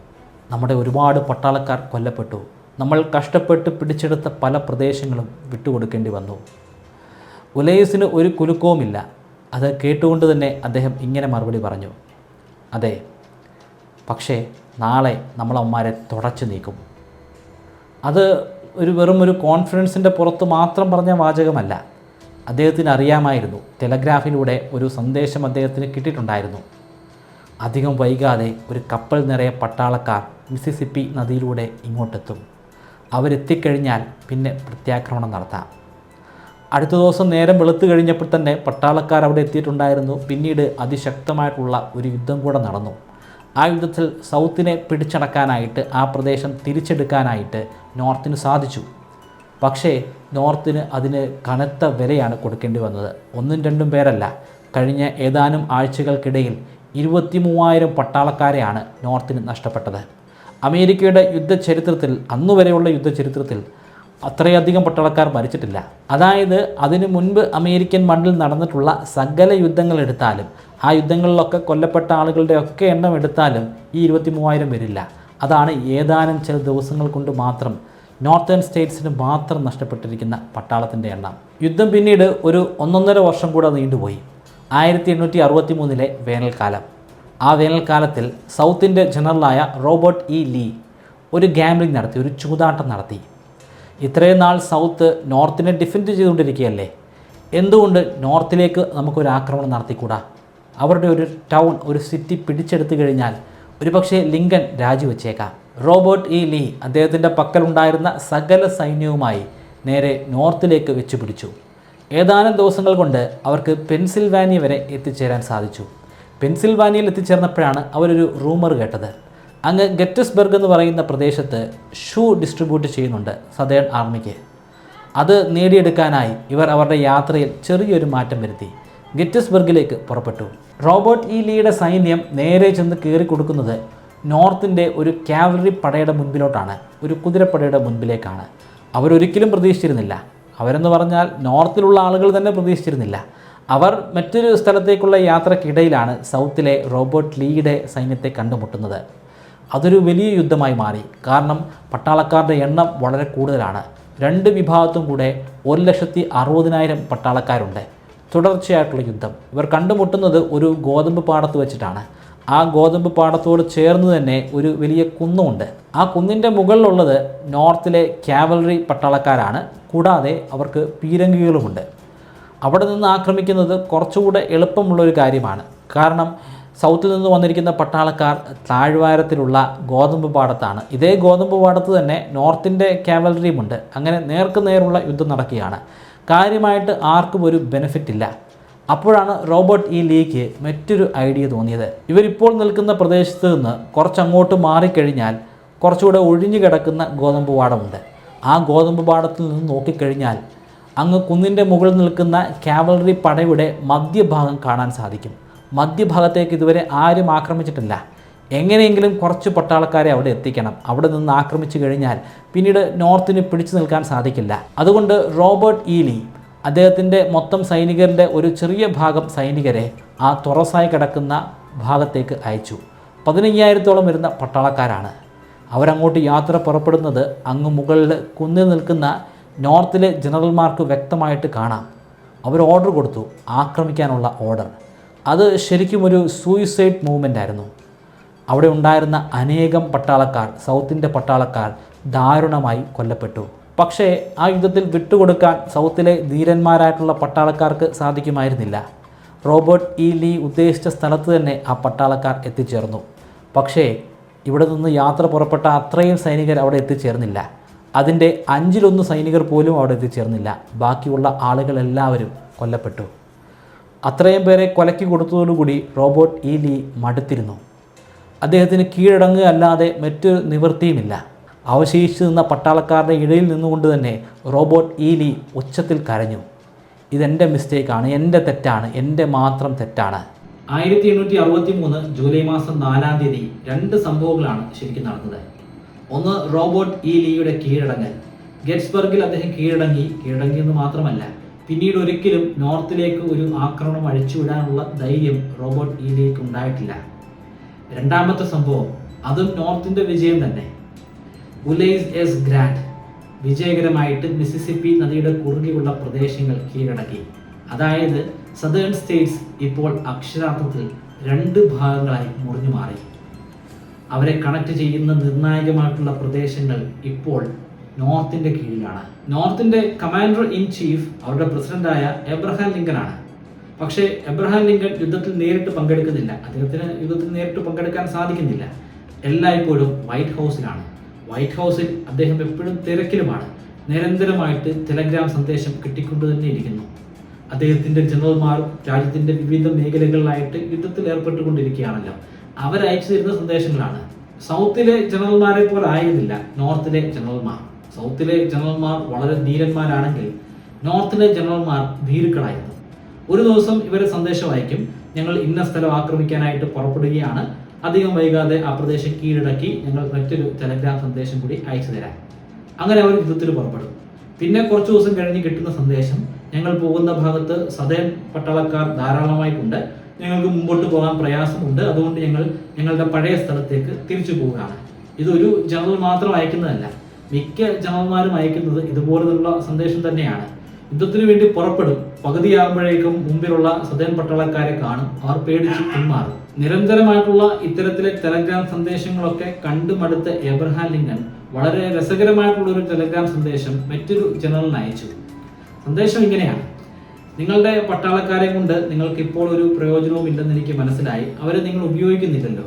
നമ്മുടെ ഒരുപാട് പട്ടാളക്കാർ കൊല്ലപ്പെട്ടു. നമ്മൾ കഷ്ടപ്പെട്ട് പിടിച്ചെടുത്ത പല പ്രദേശങ്ങളും വിട്ടുകൊടുക്കേണ്ടി വന്നു. ഉലൈസിന് ഒരു കുലുക്കവുമില്ല. അത് കേട്ടുകൊണ്ട് തന്നെ അദ്ദേഹം ഇങ്ങനെ മറുപടി പറഞ്ഞു, അതെ, പക്ഷേ നാളെ നമ്മളവന്മാരെ തുടച്ചു നീക്കും. അത് വെറും ഒരു കോൺഫിഡൻസിൻ്റെ പുറത്ത് മാത്രം പറഞ്ഞ വാചകമല്ല. അദ്ദേഹത്തിന് അറിയാമായിരുന്നു. ടെലഗ്രാഫിലൂടെ ഒരു സന്ദേശം അദ്ദേഹത്തിന് കിട്ടിയിട്ടുണ്ടായിരുന്നു. അധികം വൈകാതെ ഒരു കപ്പൽ നിറയെ പട്ടാളക്കാർ മിസിസിപ്പി നദിയിലൂടെ ഇങ്ങോട്ടെത്തും. അവരെത്തിക്കഴിഞ്ഞാൽ പിന്നെ പ്രത്യാക്രമണം നടത്താം. അടുത്ത ദിവസം നേരം വെളുത്തു കഴിഞ്ഞപ്പോൾ തന്നെ പട്ടാളക്കാർ അവിടെ എത്തിയിട്ടുണ്ടായിരുന്നു. പിന്നീട് അതിശക്തമായിട്ടുള്ള ഒരു യുദ്ധം കൂടെ നടന്നു. ആ യുദ്ധത്തിൽ സൗത്തിനെ പിടിച്ചടക്കാനായിട്ട്, ആ പ്രദേശം തിരിച്ചെടുക്കാനായിട്ട് നോർത്തിന് സാധിച്ചു. പക്ഷേ നോർത്തിന് അതിന് കനത്ത വിലയാണ് കൊടുക്കേണ്ടി വന്നത്. 1-2 പേരല്ല, കഴിഞ്ഞ ഏതാനും ആഴ്ചകൾക്കിടയിൽ 23,000 പട്ടാളക്കാരെയാണ് നോർത്തിന് നഷ്ടപ്പെട്ടത്. അമേരിക്കയുടെ യുദ്ധചരിത്രത്തിൽ, അന്നുവരെയുള്ള യുദ്ധചരിത്രത്തിൽ അത്രയധികം പട്ടാളക്കാർ മരിച്ചിട്ടില്ല. അതായത് അതിനു മുൻപ് അമേരിക്കൻ മണ്ണിൽ നടന്നിട്ടുള്ള സകല യുദ്ധങ്ങളെടുത്താലും, ആ യുദ്ധങ്ങളിലൊക്കെ കൊല്ലപ്പെട്ട ആളുകളുടെ ഒക്കെ എണ്ണം എടുത്താലും ഈ 23,000 വരില്ല. അതാണ് ഏതാനും ചില ദിവസങ്ങൾ കൊണ്ട് മാത്രം നോർത്തേൺ സ്റ്റേറ്റ്സിന് മാത്രം നഷ്ടപ്പെട്ടിരിക്കുന്ന പട്ടാളത്തിൻ്റെ എണ്ണം. യുദ്ധം പിന്നീട് ഒരു 1.5 വർഷം കൂടെ നീണ്ടുപോയി. 1863 വേനൽക്കാലം. ആ വേനൽക്കാലത്തിൽ സൗത്തിൻ്റെ ജനറലായ റോബർട്ട് ഇ ലീ ഒരു ഗാംബ്ലിംഗ് നടത്തി, ഒരു ചൂതാട്ടം നടത്തി. ഇത്രയും നാൾ സൗത്ത് നോർത്തിനെ ഡിഫെൻഡ് ചെയ്തുകൊണ്ടിരിക്കുകയല്ലേ, എന്തുകൊണ്ട് നോർത്തിലേക്ക് നമുക്കൊരു ആക്രമണം നടത്തിക്കൂടാ? അവരുടെ ഒരു ടൗൺ, ഒരു സിറ്റി പിടിച്ചെടുത്തു കഴിഞ്ഞാൽ ഒരുപക്ഷെ ലിങ്കൻ രാജിവെച്ചേക്കാം. റോബർട്ട് ഇ ലീ അദ്ദേഹത്തിൻ്റെ പക്കലുണ്ടായിരുന്ന സകല സൈന്യവുമായി നേരെ നോർത്തിലേക്ക് വെച്ചു പിടിച്ചു. ഏതാനും ദിവസങ്ങൾ കൊണ്ട് അവർക്ക് പെൻസിൽവാനിയ വരെ എത്തിച്ചേരാൻ സാധിച്ചു. പെൻസിൽവാനിയയിൽ എത്തിച്ചേർന്നപ്പോഴാണ് അവരൊരു റൂമർ കേട്ടത്. അങ്ങ് ഗെറ്റിസ്ബർഗ് എന്ന് പറയുന്ന പ്രദേശത്ത് ഷൂ ഡിസ്ട്രിബ്യൂട്ട് ചെയ്യുന്നുണ്ട് സദേൺ ആർമിക്ക്. അത് നേടിയെടുക്കാനായി ഇവർ അവരുടെ യാത്രയിൽ ചെറിയൊരു മാറ്റം വരുത്തി ഗെറ്റിസ്ബർഗിലേക്ക് പുറപ്പെട്ടു. റോബർട്ട് ഇ ലീയുടെ സൈന്യം നേരെ ചെന്ന് കയറി കൊടുക്കുന്നത് നോർത്തിൻ്റെ ഒരു കാവലറി പടയുടെ മുൻപിലോട്ടാണ്, ഒരു കുതിരപ്പടയുടെ മുൻപിലേക്കാണ്. അവരൊരിക്കലും പ്രതീക്ഷിച്ചിരുന്നില്ല, അവരെന്ന് പറഞ്ഞാൽ നോർത്തിലുള്ള ആളുകൾ തന്നെ പ്രതീക്ഷിച്ചിരുന്നില്ല. അവർ മറ്റൊരു സ്ഥലത്തേക്കുള്ള യാത്രക്കിടയിലാണ് സൗത്തിലെ റോബർട്ട് ലീയുടെ സൈന്യത്തെ കണ്ടുമുട്ടുന്നത്. അതൊരു വലിയ യുദ്ധമായി മാറി. കാരണം പട്ടാളക്കാരുടെ എണ്ണം വളരെ കൂടുതലാണ്. 2 വിഭാഗത്തും കൂടെ 1,60,000 പട്ടാളക്കാരുണ്ട്. തുടർച്ചയായിട്ടുള്ള യുദ്ധം. ഇവർ കണ്ടുമുട്ടുന്നത് ഒരു ഗോതമ്പ് പാടത്ത് വെച്ചിട്ടാണ്. ആ ഗോതമ്പ് പാടത്തോട് ചേർന്ന് തന്നെ ഒരു വലിയ കുന്നുമുണ്ട്. ആ കുന്നിൻ്റെ മുകളിലുള്ളത് നോർത്തിലെ കാവലറി പട്ടാളക്കാരാണ്. കൂടാതെ അവർക്ക് പീരങ്കികളുമുണ്ട്. അവിടെ നിന്ന് ആക്രമിക്കുന്നത് കുറച്ചുകൂടെ എളുപ്പമുള്ളൊരു കാര്യമാണ്. കാരണം സൗത്തിൽ നിന്ന് വന്നിരിക്കുന്ന പട്ടാളക്കാർ താഴ്വാരത്തിലുള്ള ഗോതമ്പ് പാടത്താണ്. ഇതേ ഗോതമ്പ് പാടത്ത് തന്നെ നോർത്തിൻ്റെ കാവലറിയുമുണ്ട്. അങ്ങനെ നേർക്ക് നേരുള്ള യുദ്ധം നടക്കുകയാണ്. കാര്യമായിട്ട് ആർക്കും ഒരു ബെനിഫിറ്റ് ഇല്ല. അപ്പോഴാണ് റോബർട്ട് ഇ ലീക്ക് മറ്റൊരു ഐഡിയ തോന്നിയത്. ഇവരിപ്പോൾ നിൽക്കുന്ന പ്രദേശത്ത് നിന്ന് കുറച്ചങ്ങോട്ട് മാറിക്കഴിഞ്ഞാൽ കുറച്ചുകൂടെ ഒഴിഞ്ഞു കിടക്കുന്ന ഗോതമ്പ് പാടമുണ്ട്. ആ ഗോതമ്പ് പാടത്തിൽ നിന്ന് നോക്കിക്കഴിഞ്ഞാൽ അങ്ങ് കുന്നിൻ്റെ മുകളിൽ നിൽക്കുന്ന കാവലറി പടയുടെ മധ്യഭാഗം കാണാൻ സാധിക്കും. മധ്യഭാഗത്തേക്ക് ഇതുവരെ ആരും ആക്രമിച്ചിട്ടില്ല. എങ്ങനെയെങ്കിലും കുറച്ച് പട്ടാളക്കാരെ അവിടെ എത്തിക്കണം. അവിടെ നിന്ന് ആക്രമിച്ചു കഴിഞ്ഞാൽ പിന്നീട് നോർത്തിന് പിടിച്ചു നിൽക്കാൻ സാധിക്കില്ല. അതുകൊണ്ട് റോബർട്ട് ഇ ലീ അദ്ദേഹത്തിൻ്റെ മൊത്തം സൈനികരുടെ ഒരു ചെറിയ ഭാഗം സൈനികരെ ആ തുറസായി കിടക്കുന്ന ഭാഗത്തേക്ക് അയച്ചു. 15,000-ഓളം വരുന്ന പട്ടാളക്കാരാണ്. അവരങ്ങോട്ട് യാത്ര പുറപ്പെടുന്നത് അങ്ങ് മുകളിൽ കുന്നിൽ നിൽക്കുന്ന നോർത്തിലെ ജനറൽമാർക്ക് വ്യക്തമായിട്ട് കാണാം. അവർ ഓർഡർ കൊടുത്തു, ആക്രമിക്കാനുള്ള ഓർഡർ. അത് ശരിക്കും ഒരു സൂയിസൈഡ് മൂവ്മെൻ്റ് ആയിരുന്നു. അവിടെ ഉണ്ടായിരുന്ന അനേകം പട്ടാളക്കാർ, സൗത്തിൻ്റെ പട്ടാളക്കാർ ദാരുണമായി കൊല്ലപ്പെട്ടു. പക്ഷേ ആ യുദ്ധത്തിൽ വിട്ടുകൊടുക്കാൻ സൗത്തിലെ ധീരന്മാരായിട്ടുള്ള പട്ടാളക്കാർക്ക് സാധിക്കുമായിരുന്നില്ല. റോബർട്ട് ഇ ലീ ഉദ്ദേശിച്ച സ്ഥലത്ത് തന്നെ ആ പട്ടാളക്കാർ എത്തിച്ചേർന്നു. പക്ഷേ ഇവിടെ നിന്ന് യാത്ര പുറപ്പെട്ട അത്രയും സൈനികർ അവിടെ എത്തിച്ചേർന്നില്ല. അതിൻ്റെ 1/5 സൈനികർ പോലും അവിടെ എത്തിച്ചേർന്നില്ല. ബാക്കിയുള്ള ആളുകളെല്ലാവരും കൊല്ലപ്പെട്ടു. അത്രയും പേരെ കൊലക്കി കൊടുത്തതോടുകൂടി റോബർട്ട് ഇ ലീ മടുത്തിരുന്നു. അദ്ദേഹത്തിന് കീഴടങ്ങുക അല്ലാതെ മറ്റൊരു നിവൃത്തിയുമില്ല. അവശേഷിച്ചു നിന്ന പട്ടാളക്കാരുടെ ഇടയിൽ നിന്നുകൊണ്ട് തന്നെ റോബർട്ട് ഇ ലീ ഉച്ചത്തിൽ കരഞ്ഞു. ഇതെൻ്റെ മിസ്റ്റേക്കാണ്, എൻ്റെ തെറ്റാണ്, എൻ്റെ മാത്രം തെറ്റാണ്. 1863 ജൂലൈ മാസം 4-ാം തീയതി 2 സംഭവങ്ങളാണ് ശരിക്കും നടന്നത്. ഒന്ന്, റോബർട്ട് ഇ ലീയുടെ കീഴടങ്ങൽ. ഗെറ്റിസ്ബർഗിൽ അദ്ദേഹം കീഴടങ്ങിയെന്ന് മാത്രമല്ല, പിന്നീട് ഒരിക്കലും നോർത്തിലേക്ക് ഒരു ആക്രമണം അഴിച്ചുവിടാനുള്ള ധൈര്യം റോബർട്ട് ഇ ലീക്ക് ഉണ്ടായിട്ടില്ല. രണ്ടാമത്തെ സംഭവം, അതും നോർത്തിൻ്റെ വിജയം തന്നെ. ഉലൈസ് എസ് ഗ്രാൻഡ് വിജയകരമായിട്ട് മിസിസിപ്പി നദിയുടെ കുറുകെയുള്ള പ്രദേശങ്ങൾ കീഴടക്കി. അതായത് സദേൺ സ്റ്റേറ്റ്സ് ഇപ്പോൾ അക്ഷരാർത്ഥത്തിൽ 2 ഭാഗങ്ങളായി മുറിഞ്ഞു മാറി. അവരെ കണക്ട് ചെയ്യുന്ന നിർണായകമായിട്ടുള്ള പ്രദേശങ്ങൾ ഇപ്പോൾ നോർത്തിൻ്റെ കീഴിലാണ്. നോർത്തിൻ്റെ കമാൻഡർ ഇൻ ചീഫ് അവരുടെ പ്രസിഡന്റായ എബ്രഹാം ലിങ്കനാണ്. പക്ഷേ എബ്രഹാം ലിങ്കൻ യുദ്ധത്തിൽ നേരിട്ട് പങ്കെടുക്കുന്നില്ല. അദ്ദേഹത്തിന് യുദ്ധത്തിൽ നേരിട്ട് പങ്കെടുക്കാൻ സാധിക്കുന്നില്ല. എല്ലായ്പ്പോഴും വൈറ്റ് ഹൗസിലാണ്. വൈറ്റ് ഹൗസിൽ അദ്ദേഹം എപ്പോഴും തിരക്കിലുമാണ്. നിരന്തരമായിട്ട് ടെലഗ്രാം സന്ദേശം കിട്ടിക്കൊണ്ട് തന്നെ ഇരിക്കുന്നു. അദ്ദേഹത്തിൻ്റെ ജനറൽമാർ രാജ്യത്തിൻ്റെ വിവിധ മേഖലകളിലായിട്ട് യുദ്ധത്തിൽ ഏർപ്പെട്ടുകൊണ്ടിരിക്കുകയാണല്ലോ. അവരയച്ചു തരുന്ന സന്ദേശങ്ങളാണ്. സൗത്തിലെ ജനറൽമാരെ പോലെ ആയിരുന്നില്ല നോർത്തിലെ ജനറൽമാർ. സൗത്തിലെ ജനറൽമാർ വളരെ ധീരന്മാരാണെങ്കിൽ നോർത്തിലെ ജനറൽമാർ ഭീരുക്കളായിരുന്നു. ഒരു ദിവസം ഇവരെ സന്ദേശം അയക്കും, ഞങ്ങൾ ഇന്ന സ്ഥലം ആക്രമിക്കാനായിട്ട് പുറപ്പെടുകയാണ്, അധികം വൈകാതെ ആ പ്രദേശം കീഴടക്കി ഞങ്ങൾ മറ്റൊരു ടെലഗ്രാം സന്ദേശം കൂടി അയച്ചു തരാം. അങ്ങനെ അവർ യുദ്ധത്തിൽ പുറപ്പെടും. പിന്നെ കുറച്ച് ദിവസം കഴിഞ്ഞ് കിട്ടുന്ന സന്ദേശം, ഞങ്ങൾ പോകുന്ന ഭാഗത്ത് സദേൺ പട്ടാളക്കാർ ധാരാളമായിട്ടുണ്ട്, ഞങ്ങൾക്ക് മുമ്പോട്ട് പോകാൻ പ്രയാസമുണ്ട്, അതുകൊണ്ട് ഞങ്ങൾ ഞങ്ങളുടെ പഴയ സ്ഥലത്തേക്ക് തിരിച്ചു പോവുകയാണ്. ഇതൊരു ജനറൽ മാത്രം അയക്കുന്നതല്ല, മിക്ക ജനറൽമാരും അയക്കുന്നത് ഇതുപോലുള്ള സന്ദേശം തന്നെയാണ്. യുദ്ധത്തിന് വേണ്ടി പുറപ്പെടും. പകുതിയാകുമ്പോഴേക്കും മുമ്പിലുള്ള സദേൺ പട്ടാളക്കാരെ കാണും. അവർ പേടിച്ച് പിന്മാറും. നിരന്തരമായിട്ടുള്ള ഇത്തരത്തിലെ ടെലഗ്രാം സന്ദേശങ്ങളൊക്കെ കണ്ടുമടുത്ത എബ്രഹാം ലിങ്കൻ വളരെ രസകരമായിട്ടുള്ള ഒരു ടെലഗ്രാം സന്ദേശം മറ്റൊരു ജനറലിന് അയച്ചു. സന്ദേശം ഇങ്ങനെയാണ്: നിങ്ങളുടെ പട്ടാളക്കാരെ കൊണ്ട് നിങ്ങൾക്ക് ഇപ്പോൾ ഒരു പ്രയോജനവും ഇല്ലെന്ന് എനിക്ക് മനസ്സിലായി. അവരെ നിങ്ങൾ ഉപയോഗിക്കുന്നില്ലല്ലോ.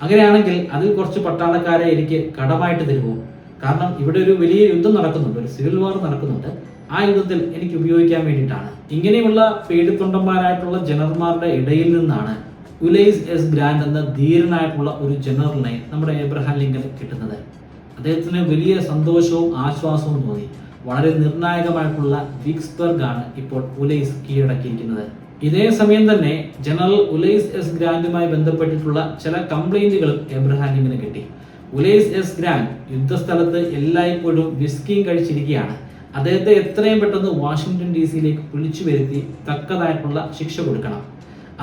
അങ്ങനെയാണെങ്കിൽ അതിൽ കുറച്ച് പട്ടാളക്കാരെ എനിക്ക് കടമായിട്ട് തരുമോ? കാരണം ഇവിടെ ഒരു വലിയ യുദ്ധം നടക്കുന്നുണ്ട്, ഒരു സിവിൽ വാർ നടക്കുന്നുണ്ട്. ആ യുദ്ധത്തിൽ എനിക്ക് ഉപയോഗിക്കാൻ വേണ്ടിയിട്ടാണ്. ഇങ്ങനെയുള്ള പേടിത്തൊണ്ടന്മാരായിട്ടുള്ള ജനറൽമാരുടെ ഇടയിൽ നിന്നാണ് ഉലൈസ് എസ് ഗ്രാൻഡ് എന്ന ധീരനായിട്ടുള്ള ഒരു ജനറലിനെ നമ്മുടെ എബ്രഹാം ലിങ്കൻ കിട്ടുന്നത്. അദ്ദേഹത്തിന് വലിയ സന്തോഷവും ആശ്വാസവും തോന്നി. വളരെ നിർണായകമായിട്ടുള്ള വിക്സ്ബർഗ് ആണ് ഇപ്പോൾ ഉലൈസ് കീഴടക്കിയിരിക്കുന്നത്. ഇതേ സമയം തന്നെ ജനറൽ ഉലൈസ് എസ് ഗ്രാൻഡുമായി ബന്ധപ്പെട്ടിട്ടുള്ള ചില കംപ്ലൈന്റുകളും എബ്രഹാം ലിങ്കന് കിട്ടി. ഉലൈസ് എസ് ഗ്രാൻഡ് യുദ്ധസ്ഥലത്ത് എല്ലായ്പ്പോഴും വിസ്കിയും കഴിച്ചിരിക്കുകയാണ്. അദ്ദേഹത്തെ എത്രയും പെട്ടെന്ന് വാഷിംഗ്ടൺ DC വിളിച്ചു വരുത്തി തക്കതായിട്ടുള്ള ശിക്ഷ കൊടുക്കണം.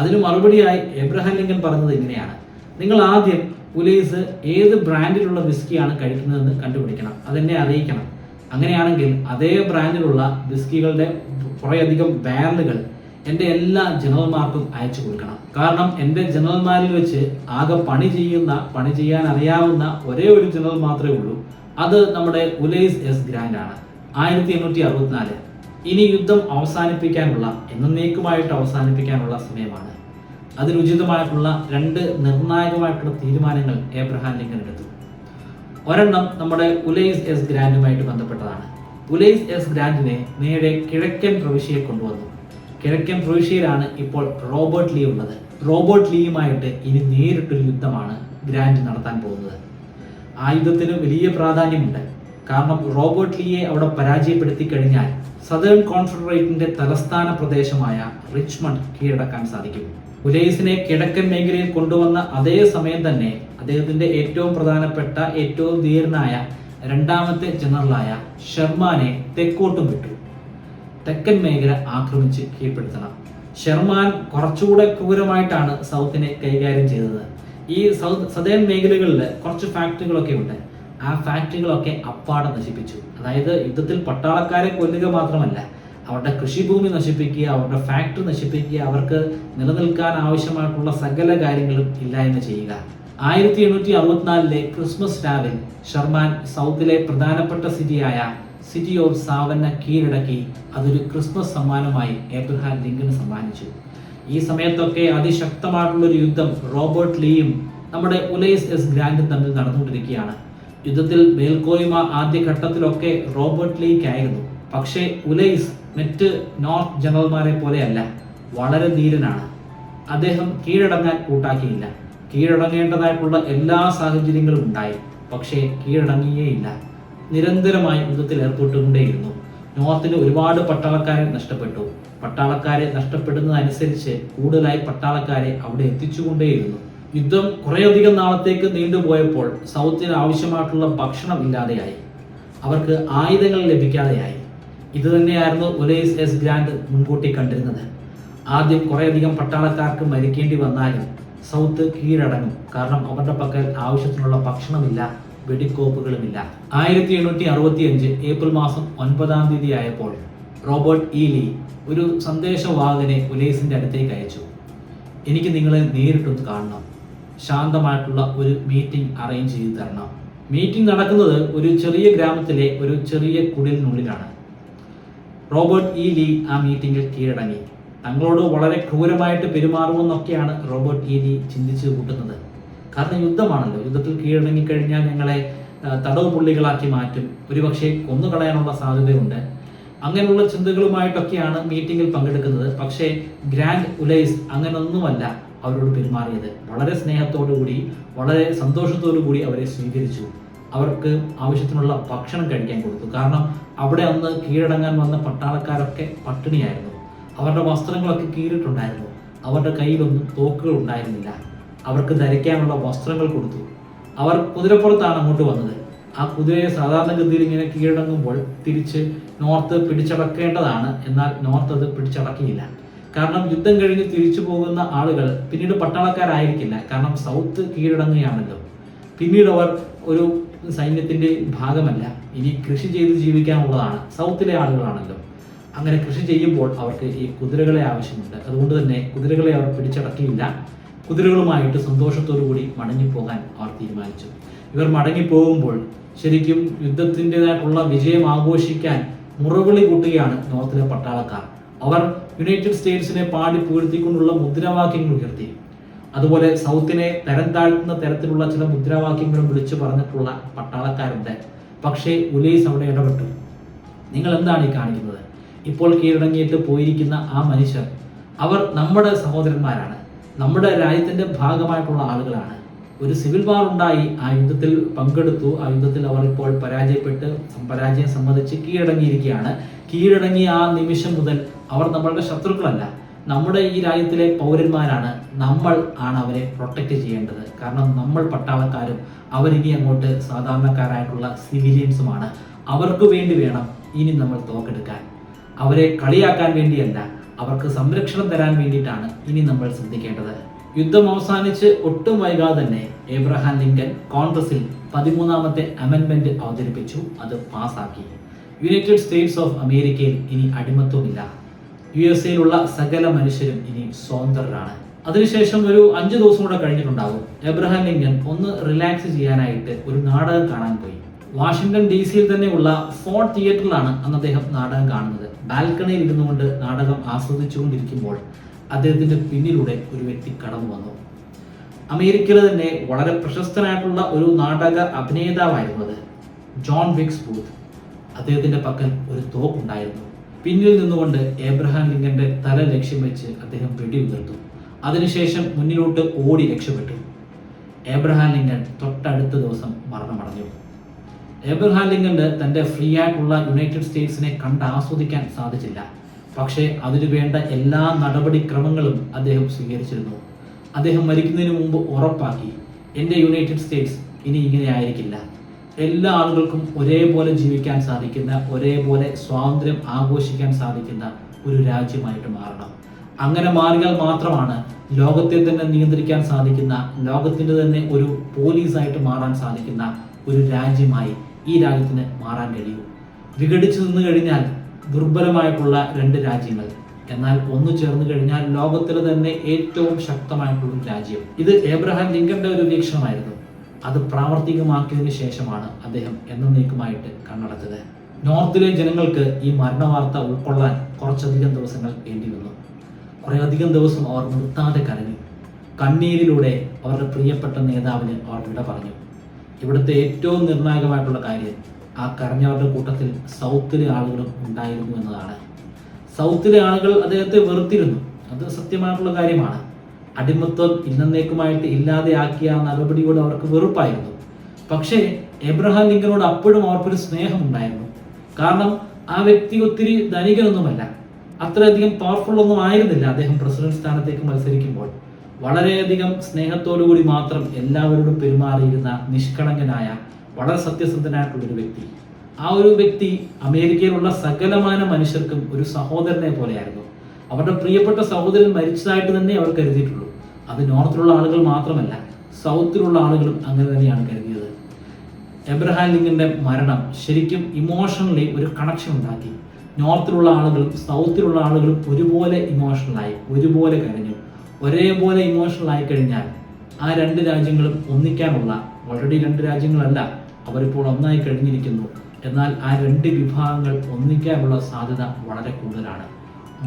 അതിന് മറുപടിയായി എബ്രഹാം ലിങ്കൻ പറഞ്ഞത് ഇങ്ങനെയാണ്: നിങ്ങൾ ആദ്യം ഉലൈസ് ഏത് ബ്രാൻഡിലുള്ള വിസ്കിയാണ് കഴിക്കുന്നതെന്ന് കണ്ടുപിടിക്കണം, അതെന്നെ അറിയിക്കണം. അങ്ങനെയാണെങ്കിൽ അതേ ബ്രാൻഡിലുള്ള വിസ്കികളുടെ കുറേയധികം ബാരലുകൾ എൻ്റെ എല്ലാ ജനറൽമാർക്കും അയച്ചു കൊടുക്കണം. കാരണം എൻ്റെ ജനറൽമാരിൽ വെച്ച് ആകെ പണി ചെയ്യാൻ അറിയാവുന്ന ഒരേ ഒരു ജനറൽ മാത്രമേ ഉള്ളൂ. അത് നമ്മുടെ ഉലൈസ് എസ് ഗ്രാൻഡ് ആണ്. 1864 ഇനി യുദ്ധം അവസാനിപ്പിക്കാനുള്ള, എന്നേക്കുമായിട്ട് അവസാനിപ്പിക്കാനുള്ള സമയമാണ്. അതിനുചിതമായിട്ടുള്ള 2 നിർണായകമായിട്ടുള്ള തീരുമാനങ്ങൾ എബ്രഹാം ലിങ്കൻ എടുത്തു. ഒരെണ്ണം നമ്മുടെ ഉലൈസ് എസ് ഗ്രാൻഡുമായിട്ട് ബന്ധപ്പെട്ടതാണ്. ഉലൈസ് എസ് ഗ്രാൻഡിനെ നേരെ കിഴക്കൻ പ്രവിശ്യയെ കൊണ്ടുവന്നു. കിഴക്കൻ പ്രവിശ്യയിലാണ് ഇപ്പോൾ റോബർട്ട് ലീ ഉള്ളത്. റോബർട്ട് ലീയുമായിട്ട് ഇനി നേരിട്ടൊരു യുദ്ധമാണ് ഗ്രാൻഡ് നടത്താൻ പോകുന്നത്. ആ യുദ്ധത്തിന് വലിയ പ്രാധാന്യമുണ്ട്. കാരണം റോബർട്ട് ലീയെ അവിടെ പരാജയപ്പെടുത്തി കഴിഞ്ഞാൽ സദേൺ കോൺഫെഡറേറ്റിന്റെ തലസ്ഥാന പ്രദേശമായ റിച്ച്മണ്ട് കീഴടക്കാൻ സാധിക്കും. ഉലൈസിനെ കിഴക്കൻ മേഖലയിൽ കൊണ്ടുവന്ന അതേ സമയം തന്നെ അദ്ദേഹത്തിന്റെ ഏറ്റവും പ്രധാനപ്പെട്ട, ഏറ്റവും ധീരനായ രണ്ടാമത്തെ ജനറലായ ഷെർമാനെ തെക്കോട്ടും വിട്ടു. തെക്കൻ മേഖല ആക്രമിച്ച് കീഴ്പ്പെടുത്തണം. ഷെർമാൻ കുറച്ചുകൂടെ ക്രൂരമായിട്ടാണ് സൗത്തിനെ കൈകാര്യം ചെയ്തത്. ഈ സദേൺ മേഖലകളിൽ കുറച്ച് ഫാക്ടറികളൊക്കെ ഉണ്ട്. ആ ഫാക്ടറികളൊക്കെ അപ്പാടെ നശിപ്പിച്ചു. അതായത് യുദ്ധത്തിൽ പട്ടാളക്കാരെ കൊല്ലുക മാത്രമല്ല, അവരുടെ കൃഷിഭൂമി നശിപ്പിക്കുക, അവരുടെ ഫാക്ടറി നശിപ്പിക്കുക, അവർക്ക് നിലനിൽക്കാൻ ആവശ്യമായിട്ടുള്ള സകല കാര്യങ്ങളും ഇല്ലായ്മ ചെയ്യുക. 1864 ക്രിസ്മസ് രാവിൽ ഷെർമാൻ സൗത്തിലെ പ്രധാനപ്പെട്ട സിറ്റി ഓഫ് സാവന്ന കീഴടക്കി അതൊരു ക്രിസ്മസ് സമ്മാനമായി എബ്രഹാം ലിങ്കന് സമ്മാനിച്ചു. ഈ സമയത്തൊക്കെ അതിശക്തമായിട്ടുള്ളൊരു യുദ്ധം റോബർട്ട് ലീയും നമ്മുടെ ഉലൈസ് എസ് ഗ്രാൻഡും തമ്മിൽ നടന്നുകൊണ്ടിരിക്കുകയാണ്. യുദ്ധത്തിൽ മേൽക്കോയ്മ ആദ്യഘട്ടത്തിലൊക്കെ റോബർട്ട് ലീക്കായിരുന്നു. പക്ഷേ ഉലൈസ് മറ്റ് നോർത്ത് ജനറൽമാരെ പോലെയല്ല, വളരെ ധീരനാണ്. അദ്ദേഹം കീഴടങ്ങാൻ കൂട്ടാക്കിയില്ല. കീഴടങ്ങേണ്ടതായിട്ടുള്ള എല്ലാ സാഹചര്യങ്ങളും ഉണ്ടായി, പക്ഷേ കീഴടങ്ങിയേയില്ല. നിരന്തരമായി യുദ്ധത്തിൽ ഏർപ്പെട്ടുകൊണ്ടേയിരുന്നു. നോർത്തിന് ഒരുപാട് പട്ടാളക്കാരെ നഷ്ടപ്പെട്ടു. പട്ടാളക്കാരെ നഷ്ടപ്പെടുന്നതനുസരിച്ച് കൂടുതലായി പട്ടാളക്കാരെ അവിടെ എത്തിച്ചുകൊണ്ടേയിരുന്നു. യുദ്ധം കുറേയധികം നാളത്തേക്ക് നീണ്ടുപോയപ്പോൾ സൗത്തിന് ആവശ്യമായിട്ടുള്ള ഭക്ഷണം ഇല്ലാതെയായി. അവർക്ക് ആയുധങ്ങൾ ലഭിക്കാതെയായി. ഇത് തന്നെയായിരുന്നു ഉലൈസ് എസ് ഗ്രാൻഡ് മുൻകൂട്ടി കണ്ടിരുന്നത്. ആദ്യം കുറേയധികം പട്ടാളക്കാർക്ക് മരിക്കേണ്ടി വന്നാലും സൗത്ത് കീഴടങ്ങും. കാരണം അവരുടെ പക്കൽ ആവശ്യത്തിനുള്ള ഭക്ഷണമില്ല, വെടിക്കോപ്പുകളുമില്ല. 1865 ഏപ്രിൽ മാസം 9 ആയപ്പോൾ റോബർട്ട് ഇ ലീ ഒരു സന്ദേശവാഹകനെ ഉലൈസിന്റെ അടുത്തേക്ക് അയച്ചു. എനിക്ക് നിങ്ങളെ നേരിട്ടൊന്ന് കാണണം, ശാന്തമായിട്ടുള്ള ഒരു മീറ്റിംഗ് അറേഞ്ച് ചെയ്ത് തരണം. മീറ്റിംഗ് നടക്കുന്നത് ഒരു ചെറിയ ഗ്രാമത്തിലെ ഒരു ചെറിയ കുടിലിനുള്ളിലാണ്. റോബർട്ട് ഇ ലീ ആ മീറ്റിംഗിൽ കീഴടങ്ങി. തങ്ങളോട് വളരെ ക്രൂരമായിട്ട് പെരുമാറുമെന്നൊക്കെയാണ് റോബർട്ട് ഇ ലീ ചിന്തിച്ചു കൂട്ടുന്നത്. കാരണം യുദ്ധമാണല്ലോ, യുദ്ധത്തിൽ കീഴടങ്ങി കഴിഞ്ഞാൽ ഞങ്ങളെ തടവ് പുള്ളികളാക്കി മാറ്റും, ഒരുപക്ഷെ കൊന്നുകളയാനുള്ള സാധ്യതയുണ്ട്. അങ്ങനെയുള്ള ചിന്തകളുമായിട്ടൊക്കെയാണ് മീറ്റിംഗിൽ പങ്കെടുക്കുന്നത്. പക്ഷേ ഗ്രാൻഡ് ഉലൈസ് അങ്ങനൊന്നുമല്ല അവരോട് പെരുമാറിയത്. വളരെ സ്നേഹത്തോടുകൂടി, വളരെ സന്തോഷത്തോടു കൂടി അവരെ സ്വീകരിച്ചു. അവർക്ക് ആവശ്യത്തിനുള്ള ഭക്ഷണം കഴിക്കാൻ കൊടുത്തു. കാരണം അവിടെ അന്ന് കീഴടങ്ങാൻ വന്ന പട്ടാളക്കാരൊക്കെ പട്ടിണിയായിരുന്നു. അവരുടെ വസ്ത്രങ്ങളൊക്കെ കീറിയിട്ടുണ്ടായിരുന്നു. അവരുടെ കയ്യിലൊന്നും തോക്കുകൾ ഉണ്ടായിരുന്നില്ല. അവർക്ക് ധരിക്കാനുള്ള വസ്ത്രങ്ങൾ കൊടുത്തു. അവർ കുതിരപ്പുറത്താണ് അങ്ങോട്ട് വന്നത്. ആ കുതിരയെ സാധാരണഗതിയിൽ ഇങ്ങനെ കീഴടങ്ങുമ്പോൾ തിരിച്ച് നോർത്ത് പിടിച്ചടക്കേണ്ടതാണ്. എന്നാൽ നോർത്ത് അത് പിടിച്ചടക്കിയില്ല. കാരണം യുദ്ധം കഴിഞ്ഞ് തിരിച്ചു പോകുന്ന ആളുകൾ പിന്നീട് പട്ടാളക്കാരായിരിക്കില്ല. കാരണം സൗത്ത് കീഴടങ്ങുകയാണല്ലോ. പിന്നീട് അവർ ഒരു സൈന്യത്തിന്റെ ഭാഗമല്ല, ഇനി കൃഷി ചെയ്ത് ജീവിക്കാനുള്ളതാണ്. സൗത്തിലെ ആളുകളാണല്ലോ. അങ്ങനെ കൃഷി ചെയ്യുമ്പോൾ അവർക്ക് ഈ കുതിരകളെ ആവശ്യമുണ്ട്. അതുകൊണ്ട് തന്നെ കുതിരകളെ അവർ പിടിച്ചടക്കിയില്ല. കുതിരകളുമായിട്ട് സന്തോഷത്തോടു കൂടി മടങ്ങിപ്പോകാൻ അവർ തീരുമാനിച്ചു. ഇവർ മടങ്ങിപ്പോകുമ്പോൾ ശരിക്കും യുദ്ധത്തിൻ്റെതായിട്ടുള്ള വിജയം ആഘോഷിക്കാൻ മുറവിളി കൂട്ടുകയാണ് നോർത്തിലെ പട്ടാളക്കാർ. അവർ യുണൈറ്റഡ് സ്റ്റേറ്റ്സിനെ പാടി പുകഴ്ത്തിക്കൊണ്ടുള്ള മുദ്രാവാക്യങ്ങൾ ഉയർത്തി. അതുപോലെ സൗത്തിനെ തരം താഴ്ത്തുന്ന തരത്തിലുള്ള ചില മുദ്രാവാക്യങ്ങളും വിളിച്ചു പറഞ്ഞിട്ടുള്ള പട്ടാളക്കാരുണ്ട്. പക്ഷേ ഉലൈസ് അവിടെ ഇടപെട്ടു. നിങ്ങൾ എന്താണ് ഈ കാണിക്കുന്നത്? ഇപ്പോൾ കീഴടങ്ങിയിട്ട് പോയിരിക്കുന്ന ആ മനുഷ്യർ, അവർ നമ്മുടെ സഹോദരന്മാരാണ്, നമ്മുടെ രാജ്യത്തിന്റെ ഭാഗമായിട്ടുള്ള ആളുകളാണ്. ഒരു സിവിൽ വാർ ഉണ്ടായി, ആ യുദ്ധത്തിൽ പങ്കെടുത്തു. ആ യുദ്ധത്തിൽ അവർ ഇപ്പോൾ പരാജയം സമ്മതിച്ച് കീഴടങ്ങിയിരിക്കുകയാണ്. കീഴടങ്ങിയ ആ നിമിഷം മുതൽ അവർ നമ്മളുടെ ശത്രുക്കളല്ല, നമ്മുടെ ഈ രാജ്യത്തിലെ പൗരന്മാരാണ്. നമ്മൾ ആണ് അവരെ പ്രൊട്ടക്റ്റ് ചെയ്യേണ്ടത്. കാരണം നമ്മൾ പട്ടാളക്കാരും അവരിനി അങ്ങോട്ട് സാധാരണക്കാരായിട്ടുള്ള സിവിലിയൻസുമാണ്. അവർക്ക് വേണ്ടി വേണം ഇനി നമ്മൾ തോക്കെടുക്കാൻ. അവരെ കളിയാക്കാൻ വേണ്ടിയല്ല, അവർക്ക് സംരക്ഷണം തരാൻ വേണ്ടിയിട്ടാണ് ഇനി നമ്മൾ ശ്രദ്ധിക്കേണ്ടത്. യുദ്ധം അവസാനിച്ച് ഒട്ടും വൈകാതെ തന്നെ ഏബ്രഹാം ലിങ്കൻ കോൺഗ്രസിൽ 13ാമത്തെ അമെൻമെന്റ് അവതരിപ്പിച്ചു. അത് പാസാക്കി. യുണൈറ്റഡ് സ്റ്റേറ്റ്സ് ഓഫ് അമേരിക്കയിൽ ഇനി അടിമത്വമില്ല. USA-യിലുള്ള സകല മനുഷ്യരും ഇനി സ്വതന്ത്രരാണ്. അതിനുശേഷം ഒരു 5 ദിവസം കൂടെ കഴിഞ്ഞിട്ടുണ്ടാകും. ഏബ്രഹാം ലിങ്കൻ ഒന്ന് റിലാക്സ് ചെയ്യാനായിട്ട് ഒരു നാടകം കാണാൻ പോയി. വാഷിംഗ്ടൺ DC-യിൽ തന്നെയുള്ള ഫോർട്ട് തിയേറ്ററിലാണ് അന്ന് അദ്ദേഹം നാടകം കാണുന്നത്. ബാൽക്കണിയിൽ ഇരുന്നുകൊണ്ട് നാടകം ആസ്വദിച്ചുകൊണ്ടിരിക്കുമ്പോൾ അദ്ദേഹത്തിന്റെ പിന്നിലൂടെ ഒരു വ്യക്തി കടന്നു വന്നു. അമേരിക്കയിലെ തന്നെ വളരെ പ്രശസ്തനായിട്ടുള്ള ഒരു നാടക അഭിനേതാവായിരുന്നു അത്, ജോൺ വിക്സ് ബൂത്ത്. അദ്ദേഹത്തിന്റെ പക്കൽ ഒരു തോക്കുണ്ടായിരുന്നു. പിന്നിൽ നിന്നുകൊണ്ട് ഏബ്രഹാം ലിങ്കന്റെ തല ലക്ഷ്യം വെച്ച് അദ്ദേഹം വെടിയുതിർത്തു. അതിനുശേഷം മുന്നിലോട്ട് ഓടി രക്ഷപ്പെട്ടു. ഏബ്രഹാം ലിങ്കൻ തൊട്ടടുത്ത ദിവസം മരണമടഞ്ഞു. ഏബ്രഹാം ലിങ്കന് തന്റെ ഫ്രീ ആയിട്ടുള്ള യുണൈറ്റഡ് സ്റ്റേറ്റ്സിനെ കണ്ട് ആസ്വദിക്കാൻ സാധിച്ചില്ല. പക്ഷേ അതിനു വേണ്ട എല്ലാ നടപടിക്രമങ്ങളും അദ്ദേഹം സ്വീകരിച്ചിരുന്നു. അദ്ദേഹം മരിക്കുന്നതിന് മുമ്പ് ഉറപ്പാക്കി, എൻ്റെ യുണൈറ്റഡ് സ്റ്റേറ്റ്സ് ഇനി ഇങ്ങനെ ആയിരിക്കില്ല. എല്ലാ ആളുകൾക്കും ഒരേപോലെ ജീവിക്കാൻ സാധിക്കുന്ന, ഒരേപോലെ സ്വാതന്ത്ര്യം ആഘോഷിക്കാൻ സാധിക്കുന്ന ഒരു രാജ്യമായിട്ട് മാറണം. അങ്ങനെ മാറിയാൽ മാത്രമാണ് ലോകത്തെ തന്നെ നിയന്ത്രിക്കാൻ സാധിക്കുന്ന, ലോകത്തിൻ്റെ തന്നെ ഒരു പോലീസായിട്ട് മാറാൻ സാധിക്കുന്ന ഒരു രാജ്യമായി ഈ രാജ്യത്തിന് മാറാൻ കഴിയൂ. വിഘടിച്ചു നിന്ന് കഴിഞ്ഞാൽ ദുർബലമായിട്ടുള്ള 2 രാജ്യങ്ങൾ, എന്നാൽ ഒന്നു ചേർന്ന് കഴിഞ്ഞാൽ ലോകത്തിലെ തന്നെ ഏറ്റവും ശക്തമായിട്ടുള്ള ഒരു രാജ്യം. ഇത് ഏബ്രഹാം ലിങ്കന്റെ ഒരു വീക്ഷണമായിരുന്നു. അത് പ്രാവർത്തികമാക്കിയതിനു ശേഷമാണ് അദ്ദേഹം എന്നേക്കുമായിട്ട് കണ്ണടച്ചത്. നോർത്തിലെ ജനങ്ങൾക്ക് ഈ മരണവാർത്ത ഉൾക്കൊള്ളാൻ കുറച്ചധികം ദിവസങ്ങൾ വേണ്ടി വന്നു. കുറേയധികം ദിവസം അവർ നിർത്താതെ കരഞ്ഞു. കണ്ണീരിലൂടെ അവരുടെ പ്രിയപ്പെട്ട നേതാവിന് അവർ വിട പറഞ്ഞു. ഇവിടുത്തെ ഏറ്റവും നിർണായകമായിട്ടുള്ള കാര്യം, ആ കരഞ്ഞവരുടെ കൂട്ടത്തിൽ സൗത്തിലെ ആളുകളും ഉണ്ടായിരുന്നു എന്നതാണ്. സൗത്തിലെ ആളുകൾ അദ്ദേഹത്തെ വെറുത്തിരുന്നു. അത് സത്യമായിട്ടുള്ള കാര്യമാണ്. അടിമത്വം ഇന്നേക്കുമായിട്ട് ഇല്ലാതെയാക്കിയ ആ നടപടിയോട് അവർക്ക് വെറുപ്പായിരുന്നു. പക്ഷേ എബ്രഹാം ലിങ്കനോട് അപ്പോഴും അവർക്കൊരു സ്നേഹമുണ്ടായിരുന്നു. കാരണം ആ വ്യക്തി ഒത്തിരി ധനികനൊന്നുമല്ല, അത്രയധികം പവർഫുൾ ഒന്നും ആയിരുന്നില്ല. അദ്ദേഹം പ്രസിഡന്റ് സ്ഥാനത്തേക്ക് മത്സരിക്കുമ്പോൾ വളരെയധികം സ്നേഹത്തോടുകൂടി മാത്രം എല്ലാവരോടും പെരുമാറിയിരുന്ന നിഷ്കളങ്കനായ, വളരെ സത്യസന്ധനായിട്ടുള്ളൊരു വ്യക്തി. ആ ഒരു വ്യക്തി അമേരിക്കയിലുള്ള സകലമാന മനുഷ്യർക്കും ഒരു സഹോദരനെ പോലെയായിരുന്നു. അവരുടെ പ്രിയപ്പെട്ട സഹോദരൻ മരിച്ചതായിട്ട് തന്നെ അവർ കരുതിയിട്ടുള്ളൂ. അത് നോർത്തിലുള്ള ആളുകൾ മാത്രമല്ല, സൗത്തിലുള്ള ആളുകളും അങ്ങനെ തന്നെയാണ് കരുതിയത്. എബ്രഹാം ലിങ്കന്റെ മരണം ശരിക്കും ഇമോഷണലി ഒരു കണക്ഷൻ ഉണ്ടാക്കി. നോർത്തിലുള്ള ആളുകളും സൗത്തിലുള്ള ആളുകളും ഒരുപോലെ ഇമോഷണലായി, ഒരുപോലെ കരഞ്ഞു. ഒരേപോലെ ഇമോഷണൽ ആയി കഴിഞ്ഞാൽ ആ 2 രാജ്യങ്ങളും ഒന്നിക്കാനുള്ള, ഓൾറെഡി 2 രാജ്യങ്ങളല്ല, അവരിപ്പോൾ ഒന്നായി കഴിഞ്ഞിരിക്കുന്നു. എന്നാൽ ആ രണ്ട് വിഭാഗങ്ങൾ ഒന്നിക്കാനുള്ള സാധ്യത വളരെ കൂടുതലാണ്.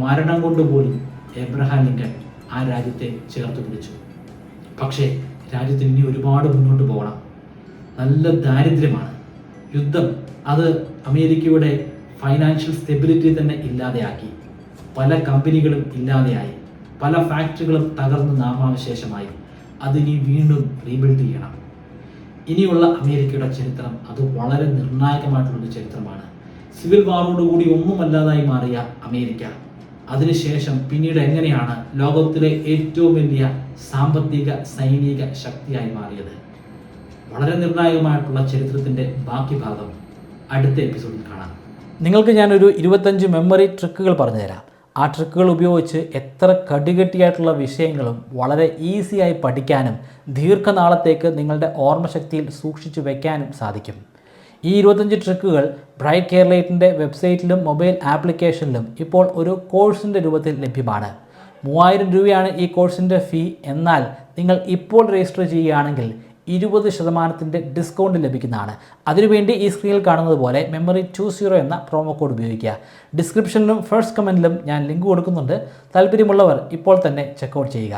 മരണം കൊണ്ടുപോലും എബ്രഹാം ലിങ്കൺ ആ രാജ്യത്തെ ചേർത്ത് പിടിച്ചു. പക്ഷേ രാജ്യത്തിന് ഇനി ഒരുപാട് മുന്നോട്ട് പോകണം. നല്ല ദാരിദ്ര്യമാണ്. യുദ്ധം അത് അമേരിക്കയുടെ ഫൈനാൻഷ്യൽ സ്റ്റെബിലിറ്റി തന്നെ ഇല്ലാതെയാക്കി. പല കമ്പനികളും ഇല്ലാതെയായി, പല ഫാക്ടറികളും തകർന്ന് നാമാവശേഷമായി. അതിനി വീണ്ടും റീബിൽഡ് ചെയ്യണം. ഇനിയുള്ള അമേരിക്കയുടെ ചരിത്രം അത് വളരെ നിർണായകമായിട്ടുള്ളൊരു ചരിത്രമാണ്. സിവിൽ വാറോടുകൂടി ഒന്നുമല്ലാതായി മാറിയ അമേരിക്ക അതിനുശേഷം പിന്നീട് എങ്ങനെയാണ് ലോകത്തിലെ ഏറ്റവും വലിയ സാമ്പത്തിക സൈനിക ശക്തിയായി മാറിയത്? വളരെ നിർണായകമായിട്ടുള്ള ചരിത്രത്തിൻ്റെ ബാക്കി ഭാഗം അടുത്ത എപ്പിസോഡിൽ കാണാം. നിങ്ങൾക്ക് ഞാനൊരു 25 മെമ്മറി ട്രിക്കുകൾ പറഞ്ഞുതരാം. ആ ട്രിക്കുകൾ ഉപയോഗിച്ച് എത്ര കടികെട്ടിയായിട്ടുള്ള വിഷയങ്ങളും വളരെ ഈസിയായി പഠിക്കാനും ദീർഘനാളത്തേക്ക് നിങ്ങളുടെ ഓർമ്മശക്തിയിൽ സൂക്ഷിച്ചു വയ്ക്കാനും സാധിക്കും. ഈ 25 ട്രിക്കുകൾ ബ്രൈറ്റ് കേരളൈറ്റിൻ്റെ വെബ്സൈറ്റിലും മൊബൈൽ ആപ്ലിക്കേഷനിലും ഇപ്പോൾ ഒരു കോഴ്സിൻ്റെ രൂപത്തിൽ ലഭ്യമാണ്. 3000 രൂപയാണ് ഈ കോഴ്സിൻ്റെ ഫീ. എന്നാൽ നിങ്ങൾ ഇപ്പോൾ രജിസ്റ്റർ ചെയ്യുകയാണെങ്കിൽ 20% ഡിസ്കൗണ്ട് ലഭിക്കുന്നതാണ്. അതിനുവേണ്ടി ഈ സ്ക്രീനിൽ കാണുന്നത് പോലെ memory20 എന്ന പ്രോമോ കോഡ് ഉപയോഗിക്കുക. ഡിസ്ക്രിപ്ഷനിലും ഫസ്റ്റ് കമൻറ്റിലും ഞാൻ ലിങ്ക് കൊടുക്കുന്നുണ്ട്. താല്പര്യമുള്ളവർ ഇപ്പോൾ തന്നെ ചെക്കൗട്ട് ചെയ്യുക.